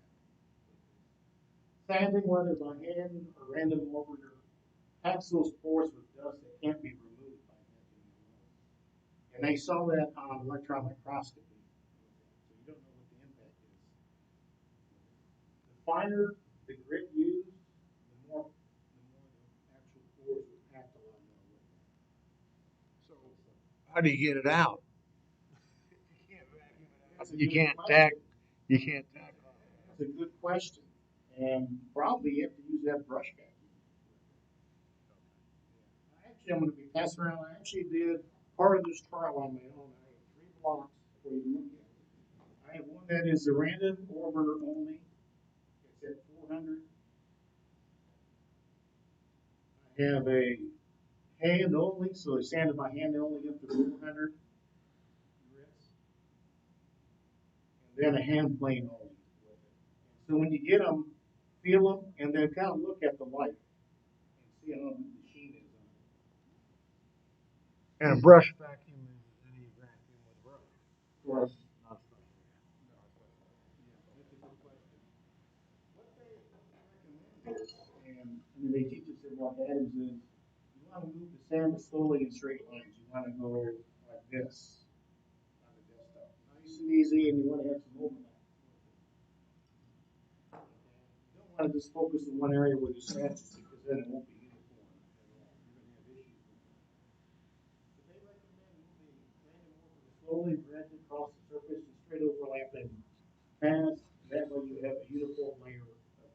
that. Sanding, whether by hand or random mortar, packs those pores with dust that can't be removed by vacuuming alone. And they saw that on electron microscopy. So you don't know what the impact is. The finer the grit used, the more the actual pores were packed a lot more with. So how do you get it out? That's a You good can't question. tack, you can't tack. That's a good question. And probably you have to use that brush vacuum. Actually, I'm going to be passing around. I actually did part of this trial on my own. I have 3 blocks for you to look at. I have one that is a random order only. It's at 400. I have a hand only, so I sanded by hand only up to 400 grits. And then a hand plane only. So when you get them, feel them, and then kind of look at the light and see how the sheen is on it. And a brush vacuum is any vacuum with a brush. Right. Not special. That's a good question. What they recommend is, and they teach us in what Adams is, you want to move the sand slowly in straight lines. You want to go like this on the desktop. Nice and easy, and you want to have some overlap. You don't want to just focus in one area where the scratches, because then it won't be uniform at all. You're going to have issues with that. But they recommend moving random over slowly, gradually across the surface and straight overlapping paths. That way you have a uniform layer of wood.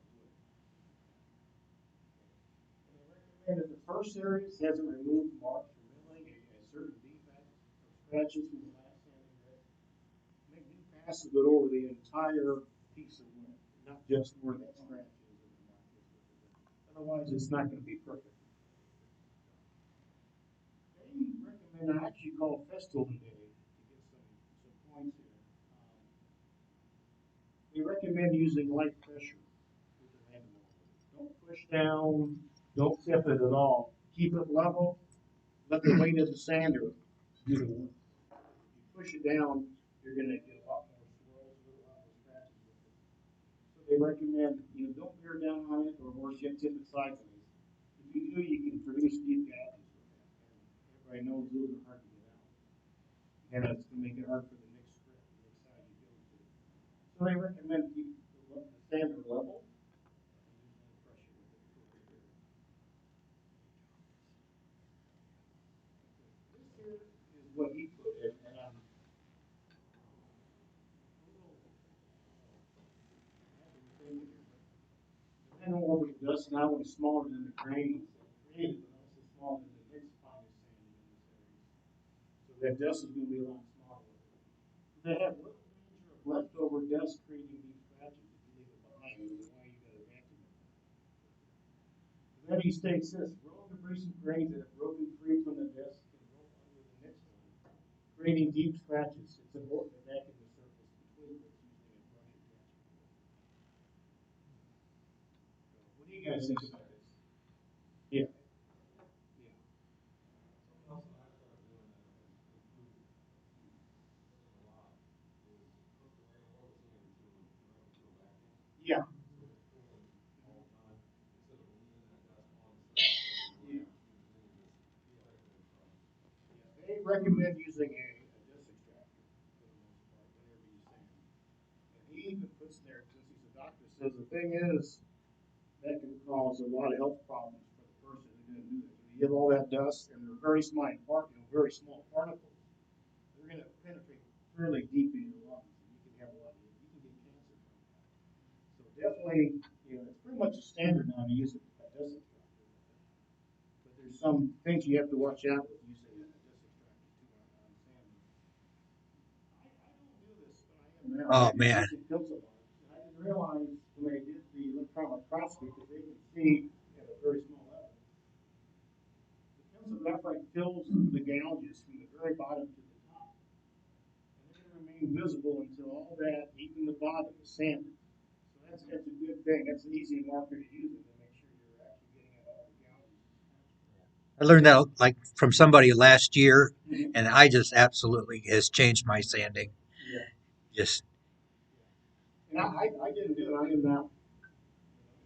And they recommend in the first series hasn't removed marks from milling a certain defect or scratches from the last sanding grit. Make new passes that over the entire piece of wood, not just where that scratch is or the mark is with the grit. Otherwise, it's not going to be perfect. They recommend, I actually called Festool today to get some points here. They recommend using light pressure with the random motor. Don't push down, don't tip it at all. Keep it level, let the weight of the sander do the work. If you push it down, you're gonna get a lot more swirls with it, a lot more scratches with it. So they recommend, don't bear down on it, or worse yet, tip it sideways. If you do, you can produce deep gouges with that. And everybody knows those are hard to get out. And it's gonna make it hard for the next script, the next side you go to. So they recommend keep the sander level. This here is what he put in, and I'm the random orbital dust not only smaller than the grains created, but also smaller than the next finest sanding in this area. So that dust is going to be a lot smaller. They have little danger of leftover dust creating these scratches if you leave it behind, which is why you got to vacuum it. Then he states this: rolling abrasive grains that have broken free from the dust can roll under the next one, creating deep scratches. It's important to vacuum the surface between grits using a brush attachment. What do you guys think about this? Yeah. Yeah. Yeah. They recommend using a dust extractor for the most part whenever you sand. And he even puts there, since he's a doctor, says the thing is that can cause a lot of health problems for the person who's going to do this. You have all that dust, and they're very small, very small particles. They're going to penetrate fairly deep in your lungs, and you can have a lot of, you can get cancer from that. So definitely, it's pretty much a standard now to use a dust extractor. But there's some things you have to watch out with using a disc extractor too on sanding. I don't do this, but I am now. Oh, man. It kills a lot. And I didn't realize when I did the electron microscopy, because they can see at a very small level. The pencil graphite fills the gouges from the very bottom to the top. And they're gonna remain visible until all that, even the bottom, is sanded. So that's a good thing. That's an easy marker to use it to make sure you're actually getting at all the gouges. I learned that like from somebody last year, and I just absolutely has changed my sanding. Yeah. Just And I didn't do it. I didn't know.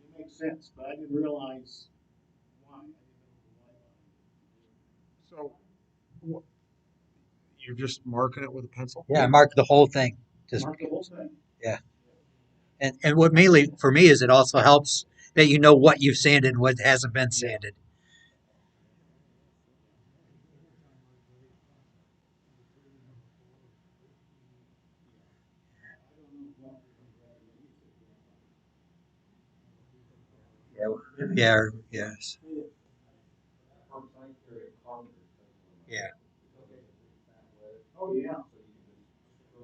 It makes sense, but I didn't realize why. I didn't know the why behind it. So you're just marking it with a pencil? yeah, I marked the whole thing. Just Mark the whole thing. and what mainly for me is it also helps that you know what you've sanded and what hasn't been sanded. Yeah. Yeah. Yes. Yeah. Oh, yeah. So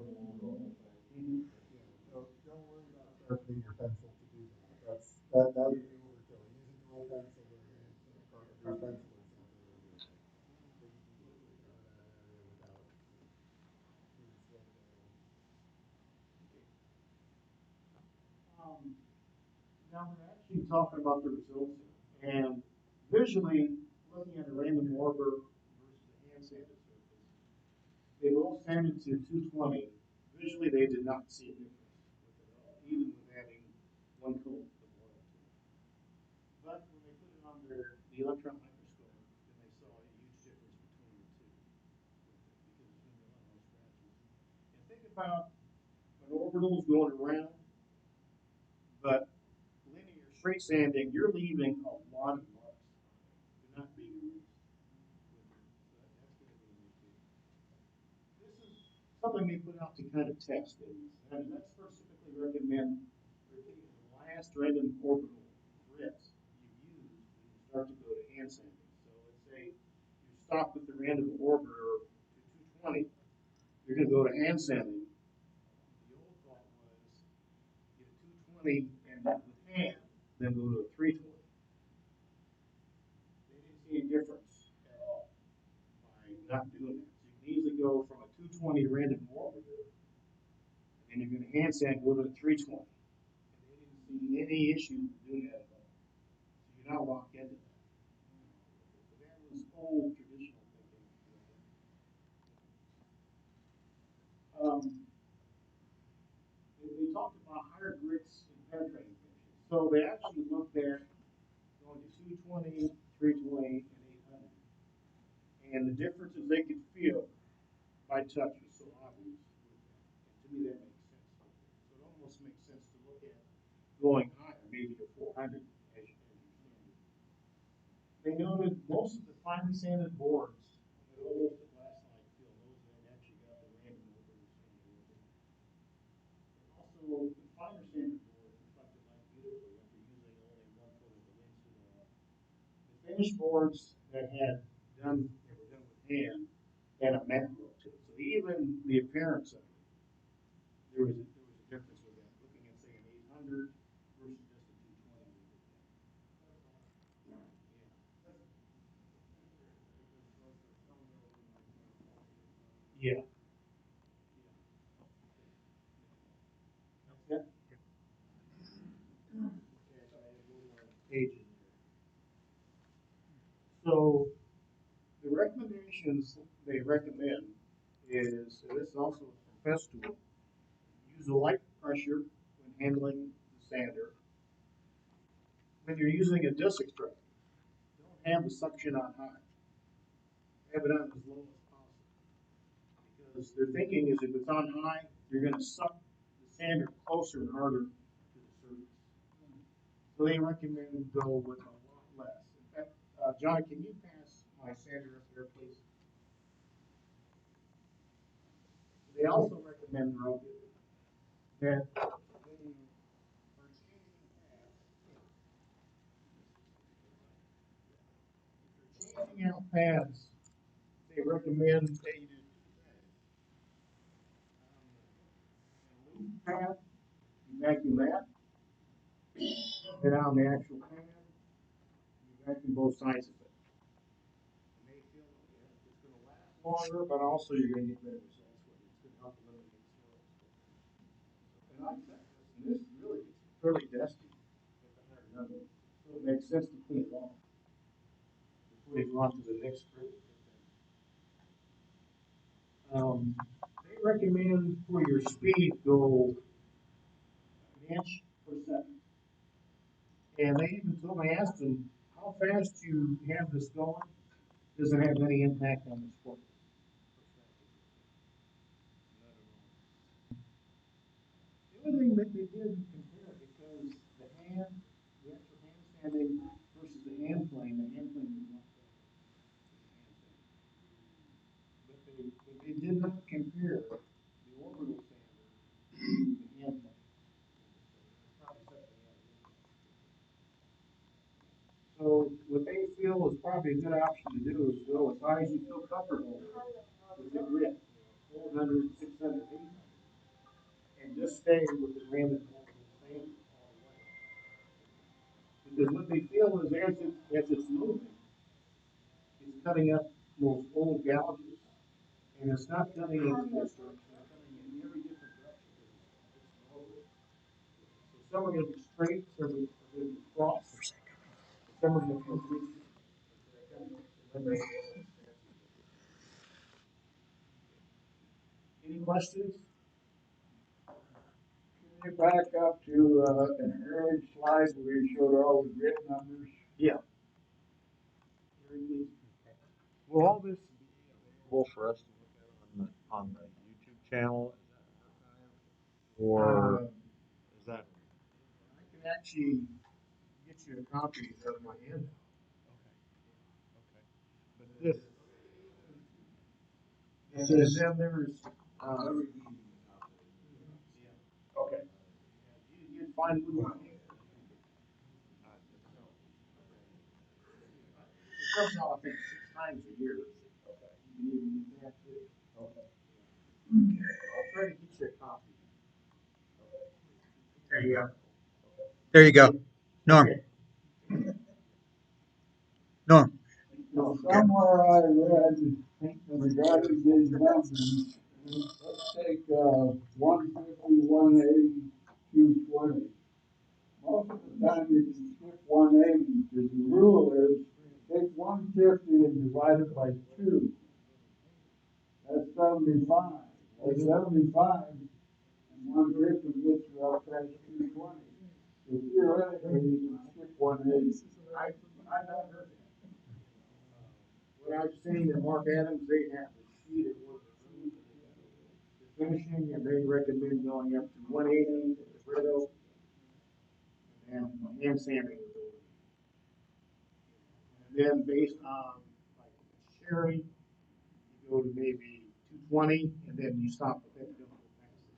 don't worry about sharpening your pencil to do that. That would be overkill. Using the roll pencil or carpenter's pencil or something would be okay. But you can easily cover that area without being slowed down. Now we're actually talking about the results here. And visually, looking at a random mortar versus a hand sanded surface, they both sanded to 220. Visually, they did not see a difference with it at all, even with adding one coat of oil to it. But when they put it under the electron microscope, then they saw a huge difference between the two. Because there's going to be a lot more scratches. And think about an orbital is going around, but linear straight sanding, you're leaving a lot of marks. They're not being erased. So that's going to be a big deal. This is something they put out to kind of test things. And that's specifically recommend you're taking the last random orbital grips you use when you start to go to hand sanding. So let's say you stop with the random orbiter to 220, you're going to go to hand sanding. The old thought was get a 220 and with hand, then go to a 320. They didn't see a difference at all by not doing that. So you can easily go from a 220 random orbiter, and you're going to hand sand go to a 320. And they didn't see any issue doing that at all. So you're not locked into that. So that was old traditional thinking. They talked about higher grits and penetrating finishes. So they actually looked at going to 220, 320, and 800. And the differences they could feel by touch was so obvious. And to me, that makes sense. So it almost makes sense to look at going higher, maybe to 400 as you can. They noted most of the finely sanded boards had almost a glass-like feel. Those that actually got the random over the sanded over. Also, the finer sanded boards reflected light beautifully after using only one coat of the wingsuit oil. The finished boards that were done with hand had a matte look to it. So even the appearance of it, there was a difference with that. Looking at say an 800 versus just a 220. Yeah. That's it. Page in there. So the recommendations they recommend is, this is also from Festool, use a light pressure when handling the sander. When you're using a disc extractor, don't have the suction on high. Have it on as low as possible. Because their thinking is if it's on high, you're going to suck the sander closer and harder to the surface. So they recommend go with a lot less. In fact, John, can you pass my sander up there, please? They also recommend that when you are changing paths, cutting out pads, they recommend that you do loop pad, you vacuum that. Then on the actual pad, you vacuum both sides of it. And they feel it's gonna last longer, but also you're gonna get better results with it. It's gonna help eliminate spills. And I said this, and this really gets fairly dusty. So it makes sense to clean it off. Before you go on to the next group. They recommend for your speed go an inch per second. And they even told me, I asked them, how fast you have this going, doesn't have any impact on the sport. The only thing that they did compare, because the actual hand sanding versus the hand plane was not better. But they did not compare the orbital sander to the hand plane. Probably something else. So what they feel is probably a good option to do is go as high as you feel comfortable with the grip, 400, 600, 800, and just stay with the random sand all the way. Because what they feel is as it's moving, it's cutting up those old gouges, and it's not cutting in this direction, it's cutting in every different direction. It's lower. So some are going to be straight, some are going to be cross, some are going to be eliminate. Any questions? Can you back up to, an early slide where you showed all the grid numbers? Yeah. Will all this be available for us to look at on the YouTube channel? Or is that? I can actually get you a copy of my handout. But this, and then there's, okay. You'd find Blue Mountain. It comes out, I think, 6 times a year. Okay. You can even get that too. Okay. I'll try to get you a copy. There you go. There you go. Norm. Okay. Norm. No, Somewhere I read regarding these numbers, let's take, 150, 180, 220. Most of the time you can skip 180, because the rule is, take 150 and divide it by 2. That's 75. That's 75, and 150 gets you up past 220. So theoretically, you can skip 180. I not heard that. What I've seen in Mark Adams, they have a sheet of what the finishing, and they recommend going up to 180 at the Brito and hand sanding. And then based on like Sherry, you go to maybe 220, and then you stop with that. You don't go past it.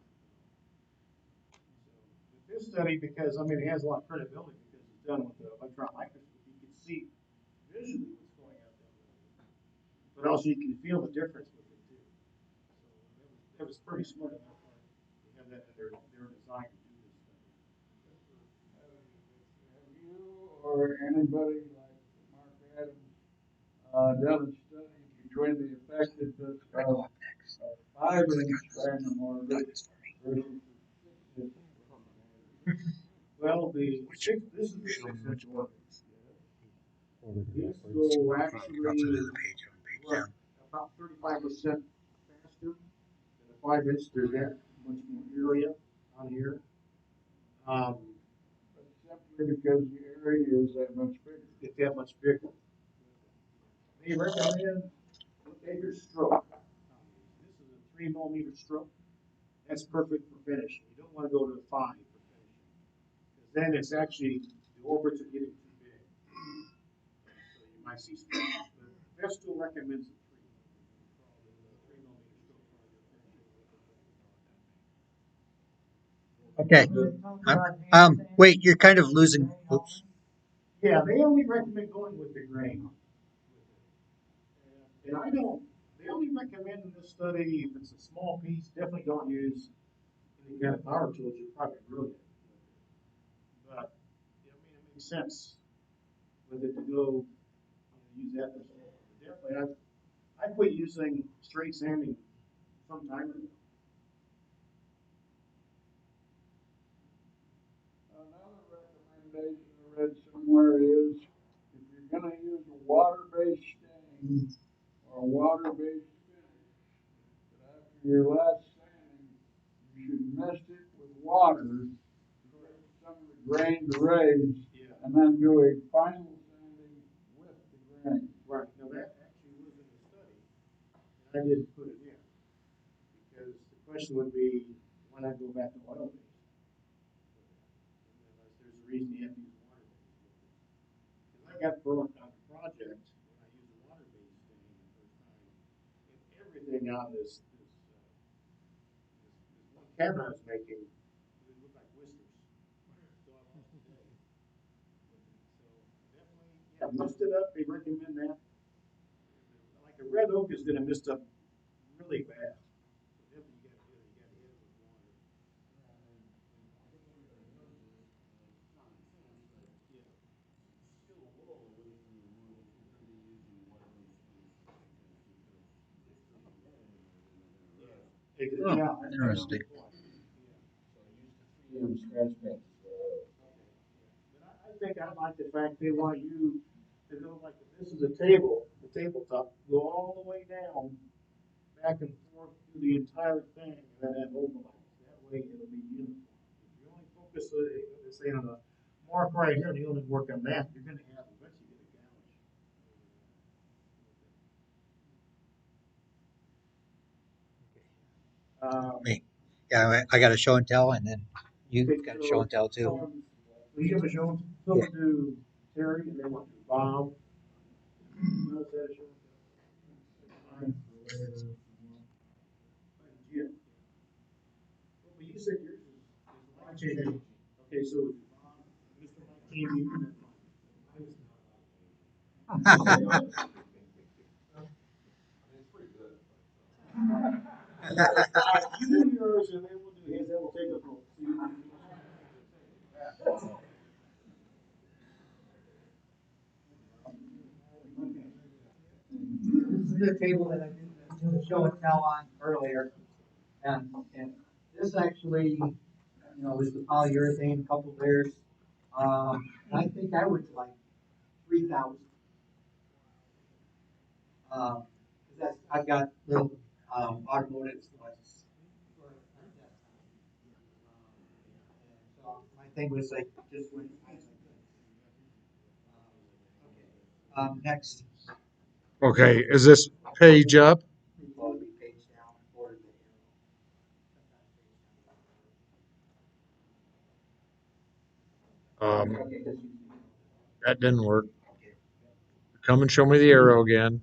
So with this study, because I mean it has a lot of credibility because it's done with the electron microscope, you can see visually what's going on down there. But also you can feel the difference with it too. So it was pretty smart on their part. They have that in their design to do this study. Have you or anybody like Mark Adams, done a study between the effectiveness of 5-inch random orbit versus the 6-inch? Well, this is the 6-inch orbit. This will actually work about 35% faster than the 5-inch. There's that much more area on here. Simply because the area is that much bigger. It's that much bigger. They recommend an acre stroke. This is a 3 millimeter stroke. That's perfect for finishing. You don't want to go to the 5 for finishing. Because then it's actually, the orbits are getting too big. So you might see strokes. But Festool recommends a 3 millimeter stroke. Okay. Wait, you're kind of losing. Oops. Yeah, they only recommend going with the grain. And I don't, they only recommend in this study, if it's a small piece, definitely don't use any kind of power tools, you're probably brilliant. But, I mean, it makes sense with it to go, use that. Definitely, I quit using straight sanding some time ago. Another recommendation I read somewhere is, if you're gonna use a water-based stain or a water-based finish, that after your last sanding, you should mist it with water to get some of the grain to raise, Yeah. and then do a final sanding with the grain. Right, now that actually was in the study, and I didn't put it in. Because the question would be, why not go back to oil-based? Unless there's a reason you have to use water-based. Because I got burnt on the project when I used a water-based thing the first time, and everything on this one cabinet I was making, it looked like whiskers. So I lost the day. So definitely, yeah, mist it up, they recommend that. Like a red oak is gonna mist up really bad. So definitely you gotta hit it with water. Yeah. Oh, Yeah, interesting. Scratch pads. but I think I like the fact they want you to go like, if this is a table, the tabletop, go all the way down, back and forth through the entire thing, and then have overlaps. That way it'll be uniform. If you only focus, say on a mark right here, and you only work on that, you're gonna have, eventually get a gouge. Me. Yeah, I got a show and tell, and then you Okay, got a show and tell too. Will you have a show, so Yeah. do Terry, and then we'll do Bob. Who else had a show and tell? Jim. Well, but you said yours is life changing. Okay, so it's Bob, Mr. Mike Candy, and then you do yours, and then we'll do his, then we'll take a vote. This is the table that I did the show and tell on earlier. And this actually, was the polyurethane, couple layers. I think I would like 3,000. Cause I've got little, automotive devices. So my thing was like, just when. Next. Okay, is this page up? Well, we page down or the Um, Okay, just use that didn't work. Come and show me the arrow again.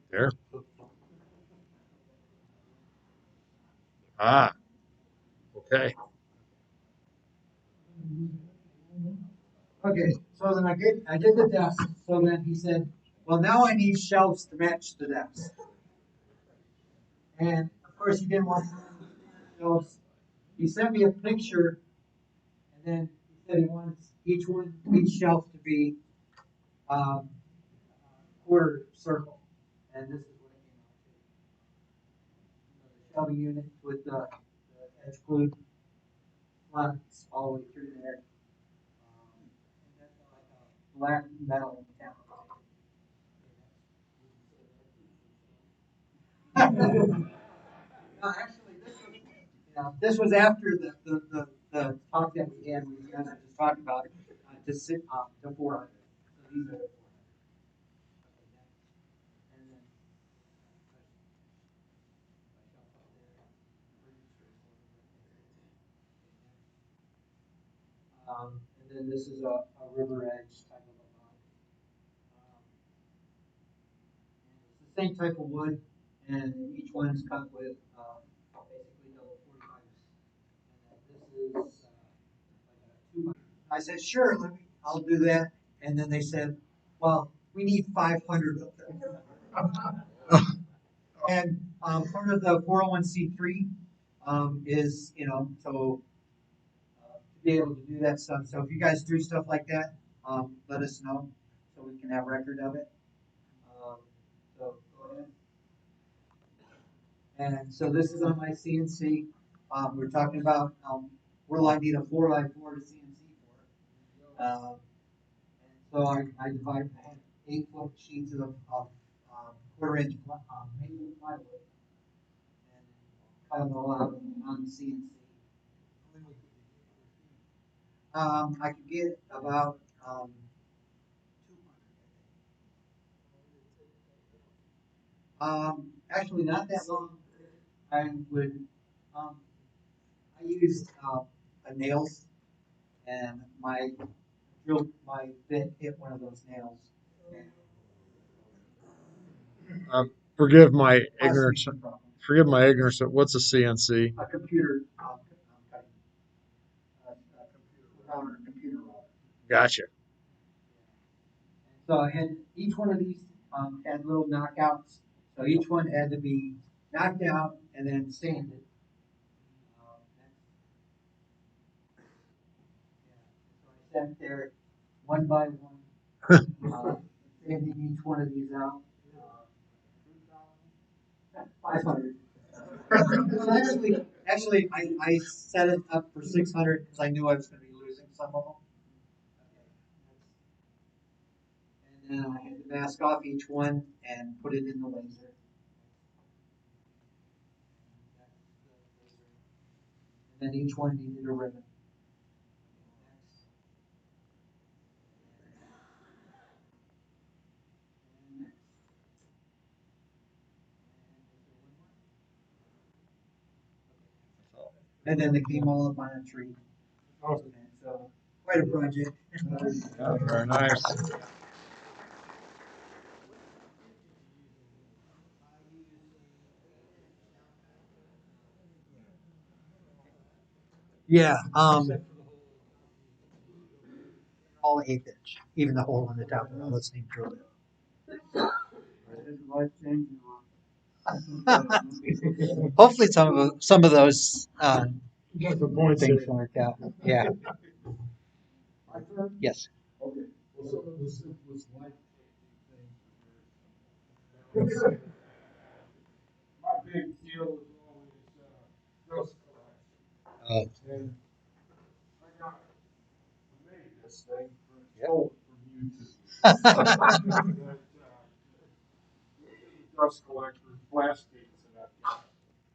There. Ah, okay. Okay, so then I did the desk, so then he said, well, now I need shelves to match the desk. And of course, he didn't want shelves. He sent me a picture, and then he said he wants each shelf to be, quarter circle. And this is what it came out to. The shelving unit with the edge glued slots all the way through there. And that's like a black metal panel. No, actually, this was after the talk that we had. We kind of just talked about it to sit to 400. So these are the 400. And then and then this is a river edge type of a box. It's the same type of wood, and each one is cut with basically double 45s. And then this is like a 2 by. I said, sure, I'll do that. And then they said, Well, we need 500 of them. And, part of the 401(c)(3), is, so, to be able to do that stuff. So if you guys do stuff like that, let us know so we can have record of it. So go ahead. And so this is on my CNC. We're talking about, where I need a 4x4 to CNC for it. And so I divide 8-foot sheets of, quarter-inch, maple plywood. And cut them all out on the CNC. I could get about, 200. Actually, not that long. I would, I used, nails, and my bit hit one of those nails. Forgive my Caused me ignorance. some problems. Forgive my ignorance. What's a CNC? A computer, cutting. Computer roll. Gotcha. So I had, each one of these, had little knockouts, so each one had to be knocked out and then sanded. So I sat there one by one, sanding each one of these out. 500. Actually, I set it up for 600 because I knew I was going to be losing some of them. And then I had to mask off each one and put it in the laser. And then each one needed a ribbon. And then they came all up on a tree. And so, quite a project. Very nice. Yeah, all 1/8 inch, even the hole in the top of the same drill bit. Hopefully some of those, things work out. Yeah. Yes. Okay, well, some of the simplest life-changing things. My big deal is always, dust collection. And I made this thing stole it from YouTube. But, dust collector, blast gates that I've got.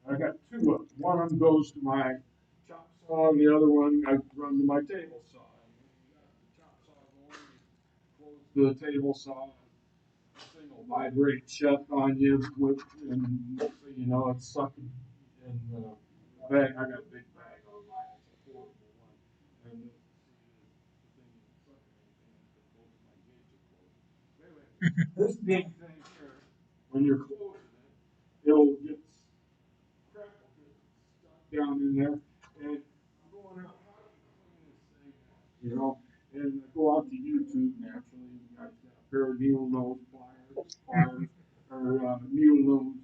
I got two of them. One of them goes to my chop saw, and the other one I run to my table saw. And when you got the chop saw going, you close the table saw, and the thing will vibrate shut on you with, and next thing you know, it's sucking. And bag, I got a big bag on mine. It's a portable one, and the thing is sucking anything that goes to my gauge is closed. Anyway, this big thing here, when you're closing it, it'll get crap will get stuck down in there, and I'm going out, how do you clean this thing out, you know? And I go out to YouTube naturally, the guy's got a pair of needle nose pliers, or needle nose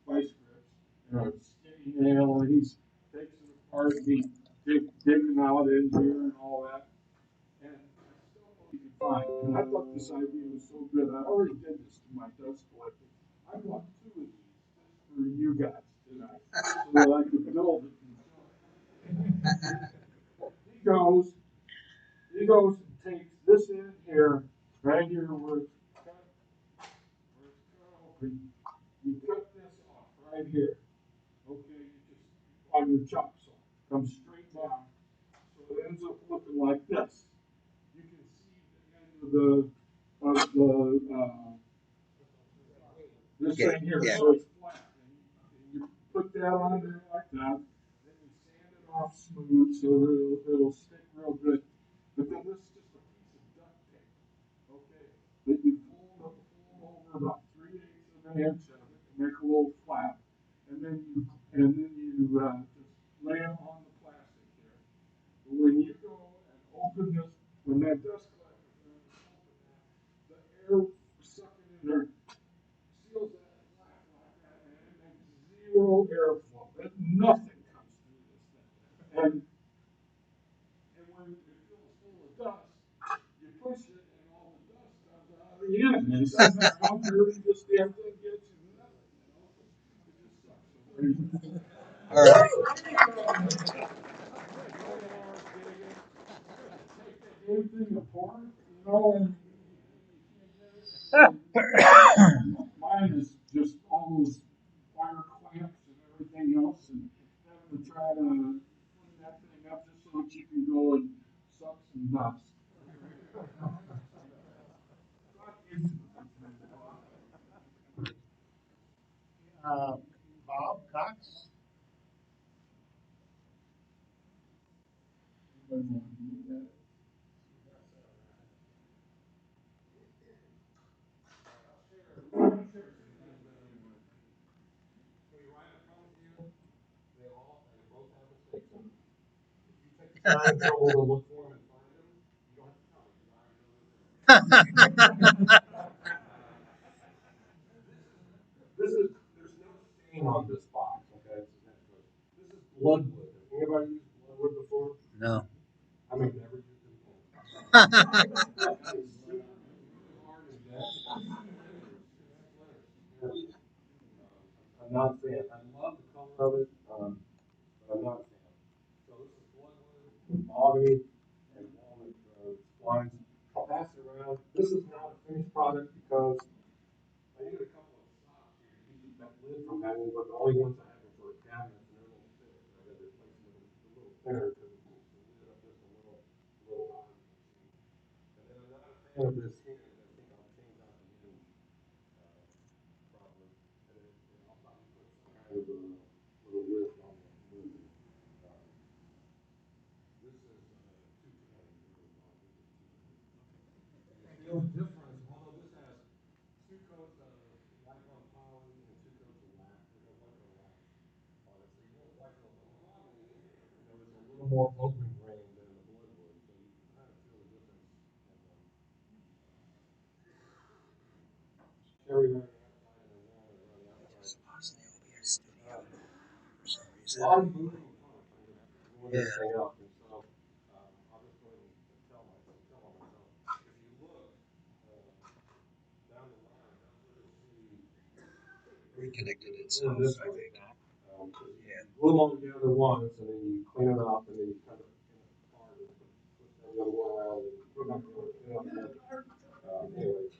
vice grips, and a skinny nail, and he's takes it apart, and he's digging out in here and all that. And I still know you can find, and I thought this idea was so good, I already did this to my dust collector. I bought two of these just for you guys tonight, so that I could build it and show it. He goes and takes this in here, right here where it's cut open. You cut this off right here. Okay, you just on your chop saw, comes straight down, so it ends up looking like this. You can see the end of this Yeah, thing here, yeah. so it's flat. And you put that on there like that, then you sand it off smooth so that it'll stick real good. But then this is just a piece of duct tape, okay, that you fold over about 3/8 of an inch of it to make a little flap, and then you just lay it on the plastic here. But when you go and open this, when that dust collector goes to open that, the they're sucking in their seals that flat like that, and it makes zero airflow. Nothing comes through this thing. And when it fills full of dust, you push it and all the dust comes out of the end. And it doesn't come through, this damn thing gets you nothing, you know? It just sucks away. All right. Take that damn thing apart, you know, and mine is just all those wire clamps and everything else, and having to try to clean that thing up just so that you can go and suck some dust. Bob Cox? This is, there's no stain on this box, okay? This is Bloodwood. Has anybody used Bloodwood before? No. I mean, never used it before. It's super hard and dense. I'm not a fan. I love the color of it, but I'm not a fan. So this is Bloodwood with mahogany and walnut splines. I'll pass it around. This is not a finished product because I needed a couple of stops here to keep that lid from hanging, but the only ones I have are for cabinets and they're a little thick. I got to replace them with a little thinner because it pulls the lid up just a little high. And then I'm not a fan of this hinge. I think I'll change out the hinge probably. And then I'll probably put some kind of a little lift on the lid. This is 220. The only difference, although this has 2 coats of Lycon poly and 2 coats of wax, there's no Lycon wax on it, so you won't like it. The mahogany, is a little more open grain than the Bloodwood, so you can kind of feel the difference. Cherry around the outside and then walnut around the outside. A lot of moving parts. I'm going to thing up, and so I'll just go ahead and tell on myself. If you look down the line, that's where you'll see Reconnected doing itself, this I way. think. You glue them all together once, and then you clean it up, and then you kind of hard and push the other one around and put it back together. Anyways,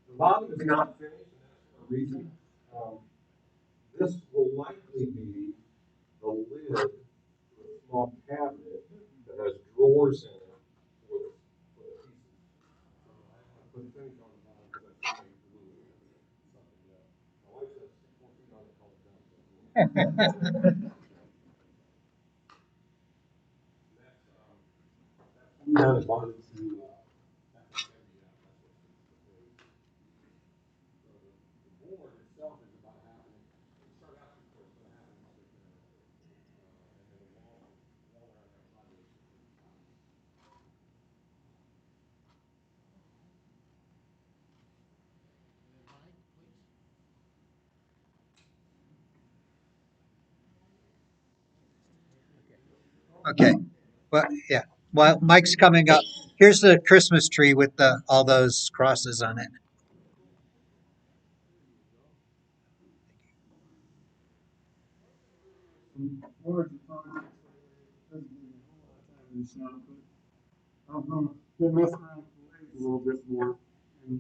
the bottom is not finished, and that's for a reason. This will likely be the lid to a small cabinet that has drawers in it for the pieces. So I put finish on the bottom because I think I glue something else. My wife says 4 feet on the color down. That's wanted to that's what's gonna be out. That's what's the base. So the board itself is about a half an inch. It started out 2 foot, but a half an inch thick now. And then the wall around the outside is Okay. Well, yeah. While Mike's coming up, here's the Christmas tree with all those crosses on it. Larger projects, doesn't give me a whole lot of time to shop, but I'm been messing around with the lathe a little bit more. And,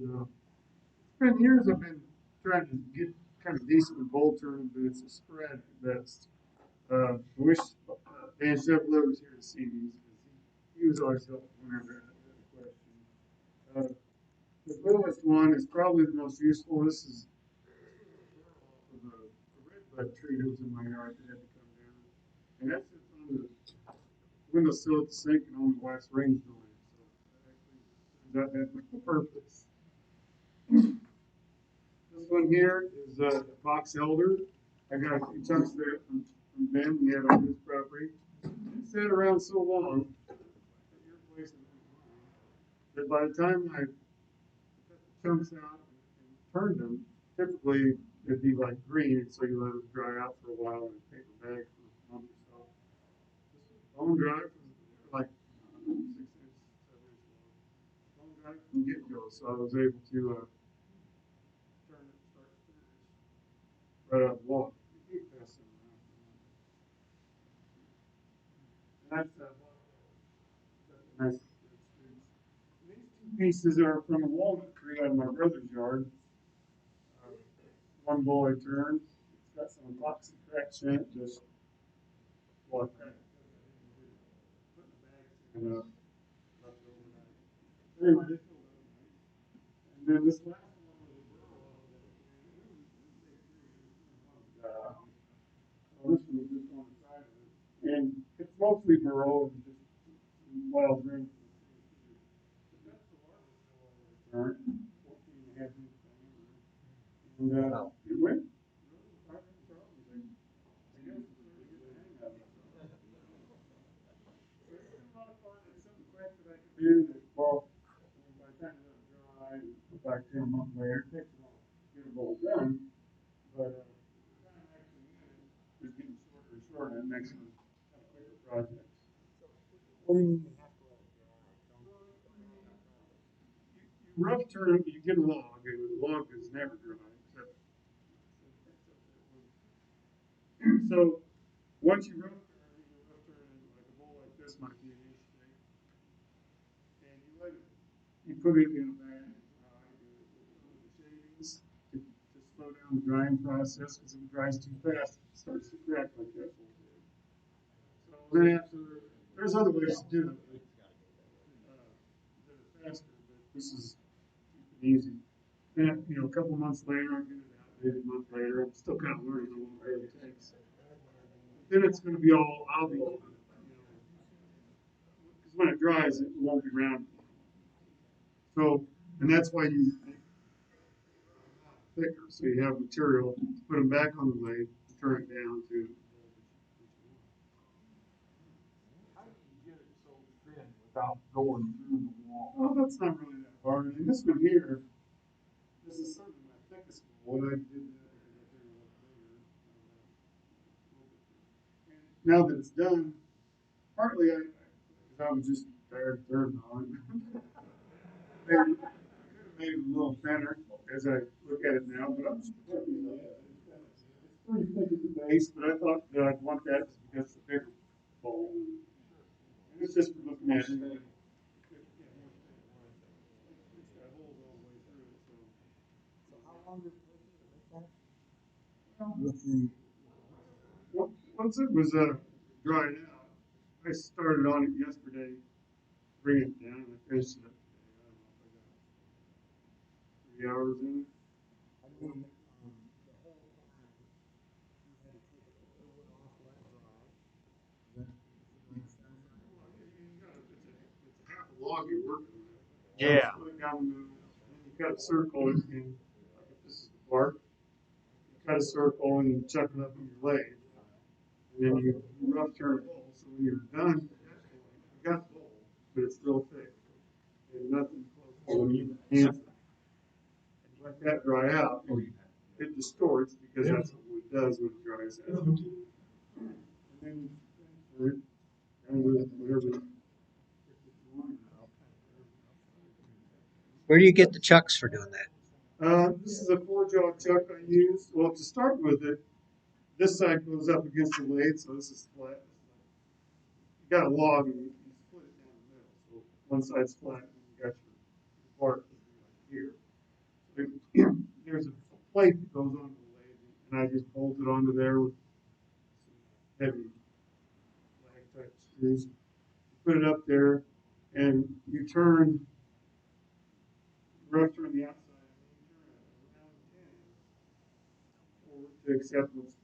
it's been years I've been trying to get kind of decent with bolt turning, but it's a spread at best. I wish, Dan Chevrolet was here to see these, because he was always helpful whenever I had a question. The littlest one is probably the most useful. This is of a redbud tree that was in my yard that had to come down. And that sits on the windowsill at the sink and only last rains on it. So that actually turns out that purpose. This one here is a box elder. I got a few chunks there from Ben. He had on his property. It sat around so long at your place and that by the time I chunks out and turned them, typically it'd be like green, so you let it dry out for a while in a paper bag for a month or so. Bone dry from like 6 inches, 7 inches long. Bone dry from get go, so I was able to turn it start to finish right out of the wall. You can't pass it around. And that's nice. These two pieces are from a walnut tree out of my brother's yard. Uh, One boy turned. It's got some epoxy cracks in it, just like that. Put in the bag and left it overnight. Anyway, they filled it overnight. And then this last one was a burrow out of that tree. Well, this one was just on the side of it. And it's mostly burrow and just wild green. But that's the largest one I've ever turned. 14 and a half inch diameter. And it went really without any problems. I guess it's really good to hang out. So it's been a lot of fun. It's something quick that I can do that, well, by the time it's dry, about 10 months later, it takes a while to get it all done. But the time actually is getting shorter and shorter. It makes them kind of quicker projects. What do you mean you have to let it dry? You rough turn, you get a log, and the log is never dry, except so once you rough turn like a bowl like this might be an inch thick, and you let it, you put it in a bag and dry with the shavings to slow down the drying process, because if it dries too fast, it starts to crack like that. So then after, there's other ways to do it, but, that are faster, but this is easy. Then, a couple months later, I get it out, maybe a month later, I'm still kind of learning how long it really takes. Then it's gonna be all oblong, because when it dries, it won't be round. So, and that's why you make thicker, so you have material, put them back on the lathe, turn it down to. How do you get it so thin without going through the wall? Well, that's not really that hard. I mean, this one here, this is certainly my thickest one. I did that. And now that it's done, partly because I was just tired of turning on it. Maybe I could have made it a little thinner as I look at it now, but I'm just happy with that. It's pretty thick at the base, but I thought that I'd want that because it's a bigger bowl. And it's just for looking at it. It's got holes all the way through it, so. So how long does it take you to make that? Well, With the, once it was dried out, I started on it yesterday, bring it down, and I finished it up today. I don't know if I got 3 hours in it. I mean, the whole time, you had to take the wood off, let it dry. Then you stand aside. Well, it's a half a log you're working with. Yeah. Split it down the middle, and you cut a circle in, like if this is the bark, you cut a circle and you chuck it up in your lathe. And then you rough turn a bowl, so when you're done, you got the bowl, but it's real thick. And nothing close to when you hand it. And let that dry out, and it distorts because that's what it does when it dries out. And then whatever. Where do you get the chucks for doing that? This is a 4-jaw chuck I use. Well, to start with it, this side goes up against the lathe, so this is flat. You got a log and you split it down the middle. So one side's flat and you got your bark here. So there's a plate that goes onto the lathe, and I just bolt it onto there with some heavy flag type screws. Put it up there, and you rough turn the outside, around 10 forward to accept what's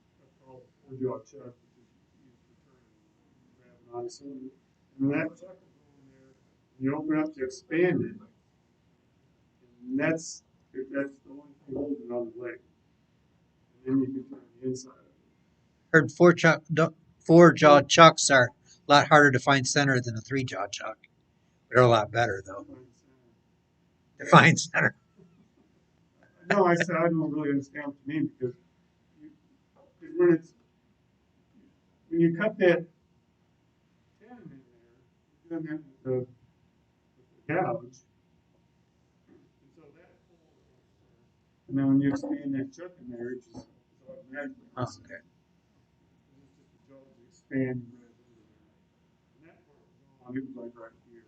called a 4-jaw chuck, which is used for turning grabbing on something. And when that chuck will go in there, you open up to expand it, and that's the only thing holding it on the leg. And then you can turn the inside of it. Heard 4-jaw chucks are a lot harder to find center than a 3-jaw chuck. They're a lot better though. To find center. No, I said, I don't really understand what you mean, because when it's, when you cut that tenon in there, you're doing that with the gouge. And so that hole is there. And then when you expand that chuck in there, it just automatically. Oh, okay. It's just the jaws expand right over there. And that part was on, it was like right here.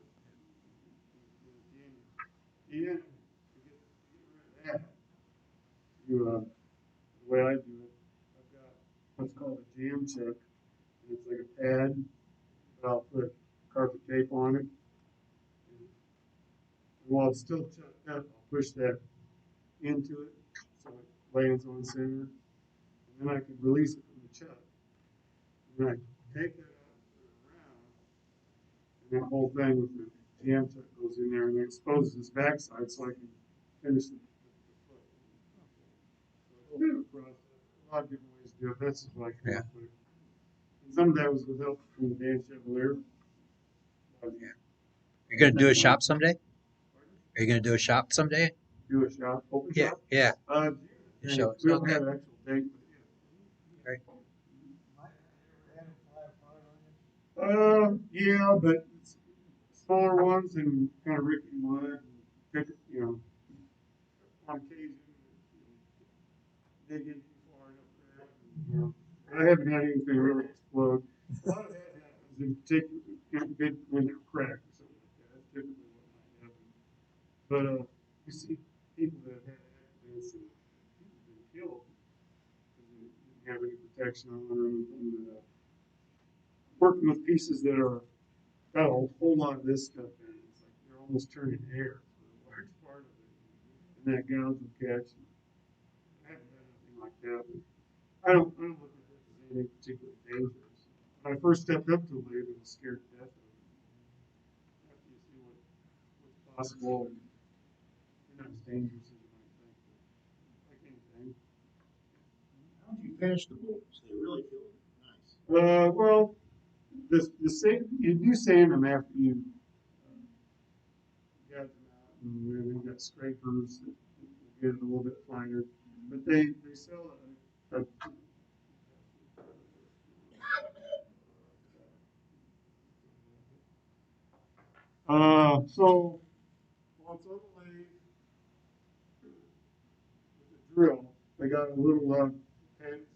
And to get rid of that, the way I do it, I've got what's called a jam chuck. And it's like a pad, but I'll put carpet tape on it. And while it's still chucked up, I'll push that into it so it lands on center. And then I can release it from the chuck. And then I take that out and put it around. And that whole thing with the jam chuck goes in there and it exposes its backside so I can finish the foot. So it's a bit of a process. A lot of different ways to do it. That's just what I came up with. And some of that was with help from Dan Chevalier. Yeah. You're gonna do a shop someday? Are you gonna do a shop someday? Do a shop, open Yeah, shop? yeah. We Show us. don't Okay. have an actual date, but yeah. Right. Yeah, but it's smaller ones and kind of rickety wood, and you know, on occasion, dig in too far, it'll crack. And, you know, I haven't had anything really explode. A lot of that happens in particular when they're cracked or something like that. That's typically what might happen. But you see people that have had accidents and people have been killed because they didn't have any protection on or anything. But, working with pieces that are got a whole lot of this stuff in it. It's like they're almost turning air for a large part of it. And that gouge will catch. I haven't done anything like that, but I don't look at this as anything particularly dangerous. When I first stepped up to the lathe, I was scared to death of it. After you see what's possible, and you're not as dangerous as you might think. But like anything. How did you finish the bolts? They really feel nice. Well, the same, you do sand them after you got them out, and then you've got scrapers that get it a little bit finer. But they sell a so once on the lathe with the drill, they got a little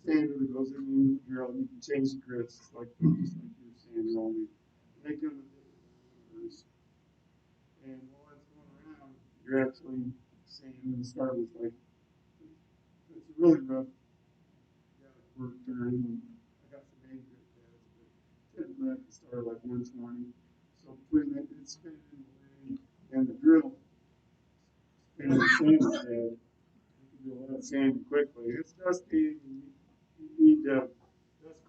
sander that goes in the drill, and you can change the grits like just like your sander only. They come with different diameters, and while it's going around, you're actually sanding the start with like it's a really rough work turn. I got some 8 grit pads, but typically I can start like 120. So between that, it's spinning in the lathe and the drill spinning the sanding pad, you can do a lot of sanding quickly. It's dusty, and you need dust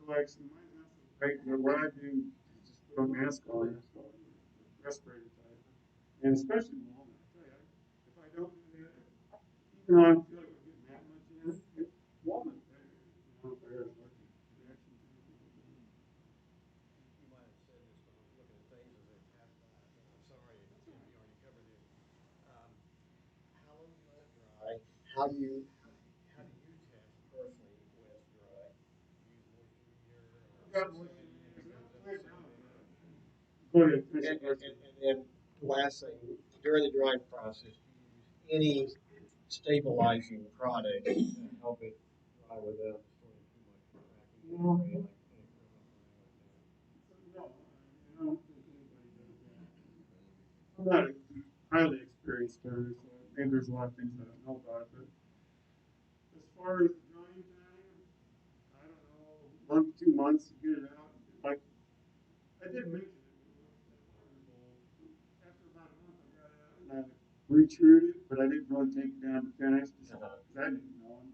collection. Might not so great, but what I do is just put a mask on, respirator type, and especially walnut. I tell you, if I don't do that, even though I don't feel like we're getting that much in it, walnut better. You know, better reaction to it. You might have said this, but I was looking at things as they passed by. I'm sorry if you already covered it. How long do you let it dry? How do you test personally with dry? Use moisture meter or Got sand more and than it goes up that. the same day? Go ahead. And then the last thing, during the drying process, do you use any stabilizing product to help it dry without destroying too much of the cracking? No. Like any No, I don't think anybody does that. I'm not a highly experienced turner, so maybe there's a lot of things I don't know about it. But as far as the drying time, I don't know, 1 to 2 months to get it out. Like I did mention it after about a month, I got it out and I retrued it, but I didn't really take it down to finish because I didn't know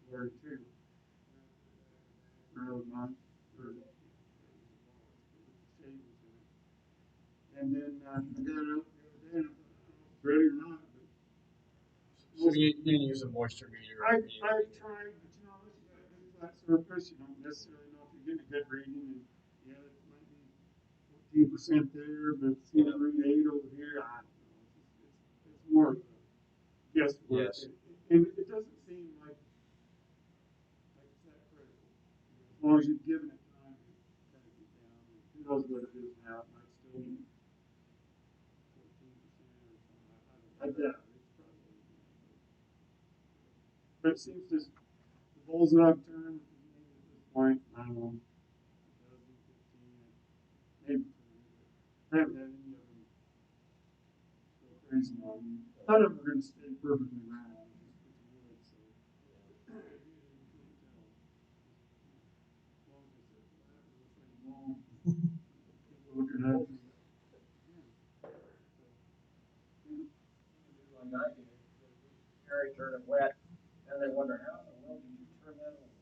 where to. For a month or shavings in it. And then I got it out the other day and I thought, I don't know if it's ready or not, but So you didn't use a moisture meter? I tried, but you know, unless you got a good flat surface, you don't necessarily know if you're getting a good reading. And yeah, it might be 14% there, but it's going to read 8 over here. I don't know. It's more of a guesswork. Yes. And it doesn't seem like it's that critical. As long as you've given it time to kind of get down, and who knows what it is now, it might still be 14% or something, I doubt it, it's probably, but it seems just, the bulls that I've turned, maybe at this point, I don't know, a dozen, 15, maybe 20, but I haven't had any of them go crazy on me. None of them are gonna stay perfectly round, just with the wood, so. Usually you can't tell. As long as they sit flat, it looks like a ball. People looking at me. Like I did, Harry turned it wet, and they wonder, how in the world did you turn that over?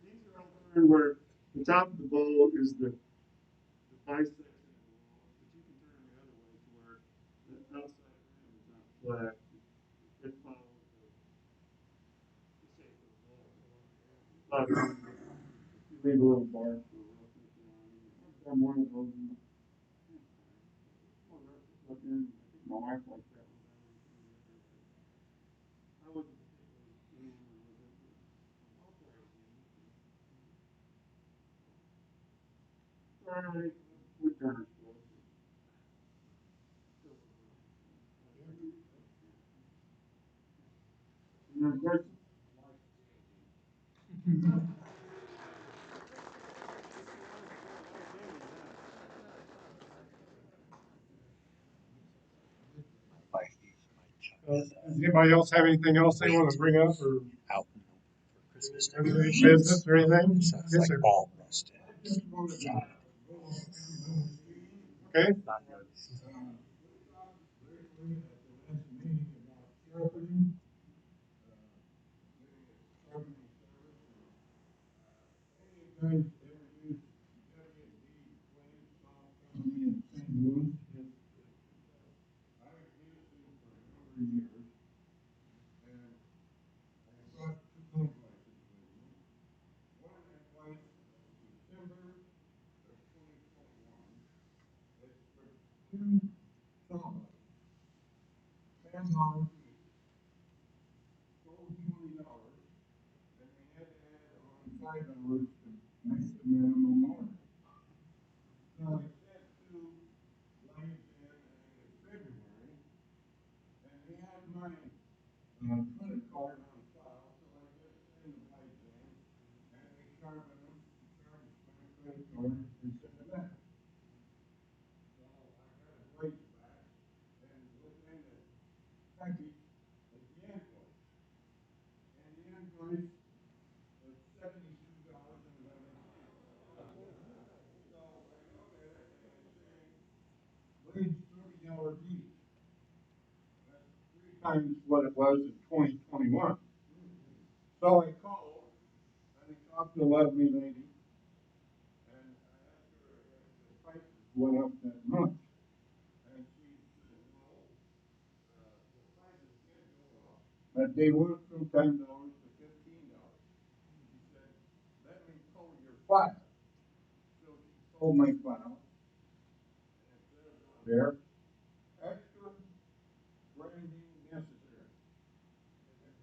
These are all turned where the top of the bowl is the bisection of the wall, but you can turn them the other way to where the outside rim is not flat. It follows the shape of the bowl. You leave a little bark for roughness around it. I've done one of those. And, well, rough looking. I think my wife liked that one better than some of the others. I wasn't particularly enamored with it, but I'll try it again. All right, we turn it close. Any other questions? Does anybody else have anything else they want to bring up or Out for Christmas business or anything? Sounds Yes, like sir. all rusted. Okay. Times what it was in 2021. So I called and I talked to a lovely lady and I asked her if the prices went up that much. And she said, no, the prices did go up, but they went from $10 to $15. She said, let me pull your file. So she pulled my file and it says on there, extra branding necessary.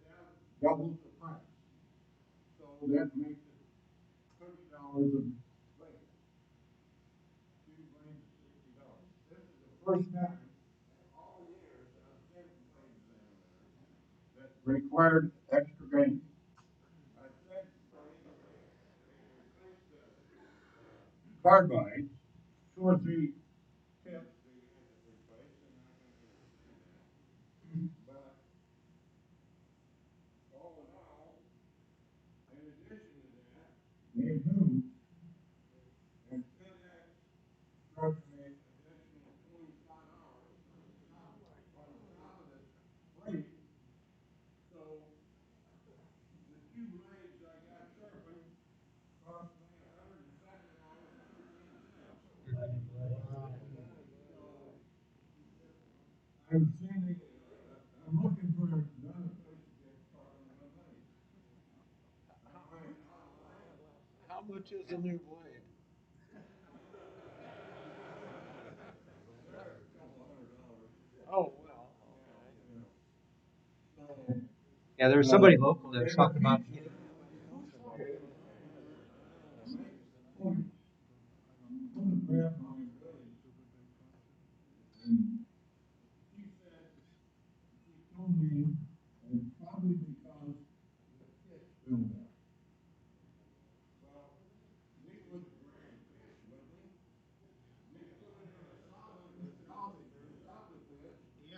That doubles the price. So that makes it $30 a blade. Two blades is $60. This is the first time in all the years I've sent blades down there that required extra graining. I sent blades, they replaced the carbide, two or three tips they had to replace, and I can understand that. But all in all, in addition to that, they knew and FedEx charged me an additional $25 on top of the freight. So the two blades I got sharpened cost me $107.13. I'm sending, I'm looking for another place to get sharpened my blades. I went online. How much much is a new blade? Oh, well, okay. Yeah, there was somebody local that was talking about. Probably because doing that.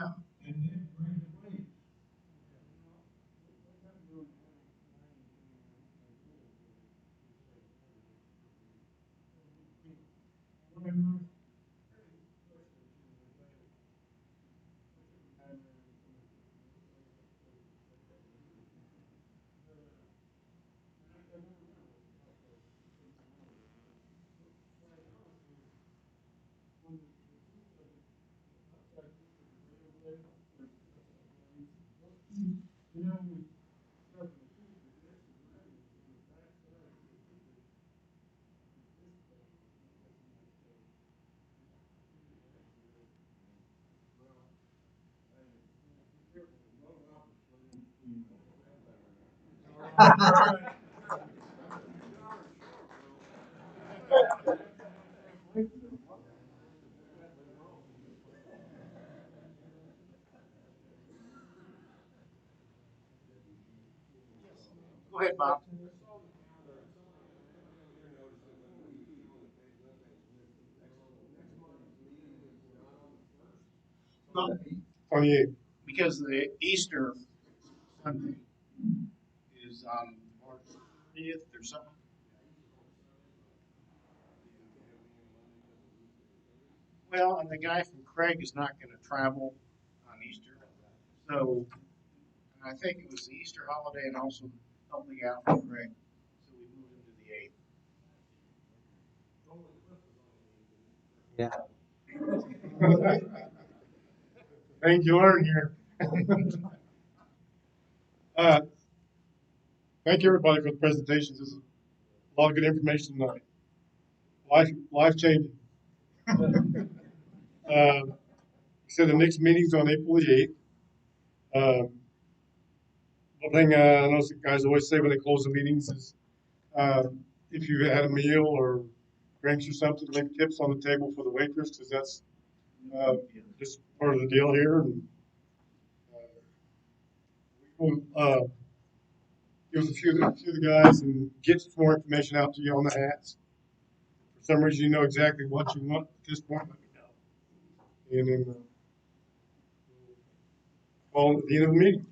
Yeah. And then bring the weight. Go ahead, Bob. No, 28th. because the Easter Sunday is on March 30th or something. Well, and the guy from Craig is not gonna travel on Easter. So, and I think it was the Easter holiday and also helping out for Craig. So we moved him to the 8th. Things you learn here. uh, Thank you everybody for the presentations. This is a lot of good information tonight. Life changing. So the next meeting's on April the 8th. One thing I know some guys always say when they close the meetings is if you had a meal or drinks or something, leave tips on the table for the waitress because that's just part of the deal here. And we'll give us a few of the guys and get some more information out to you on the hats. For some reason, you know exactly what you want at this point, let me know. And then call at the end of the meeting.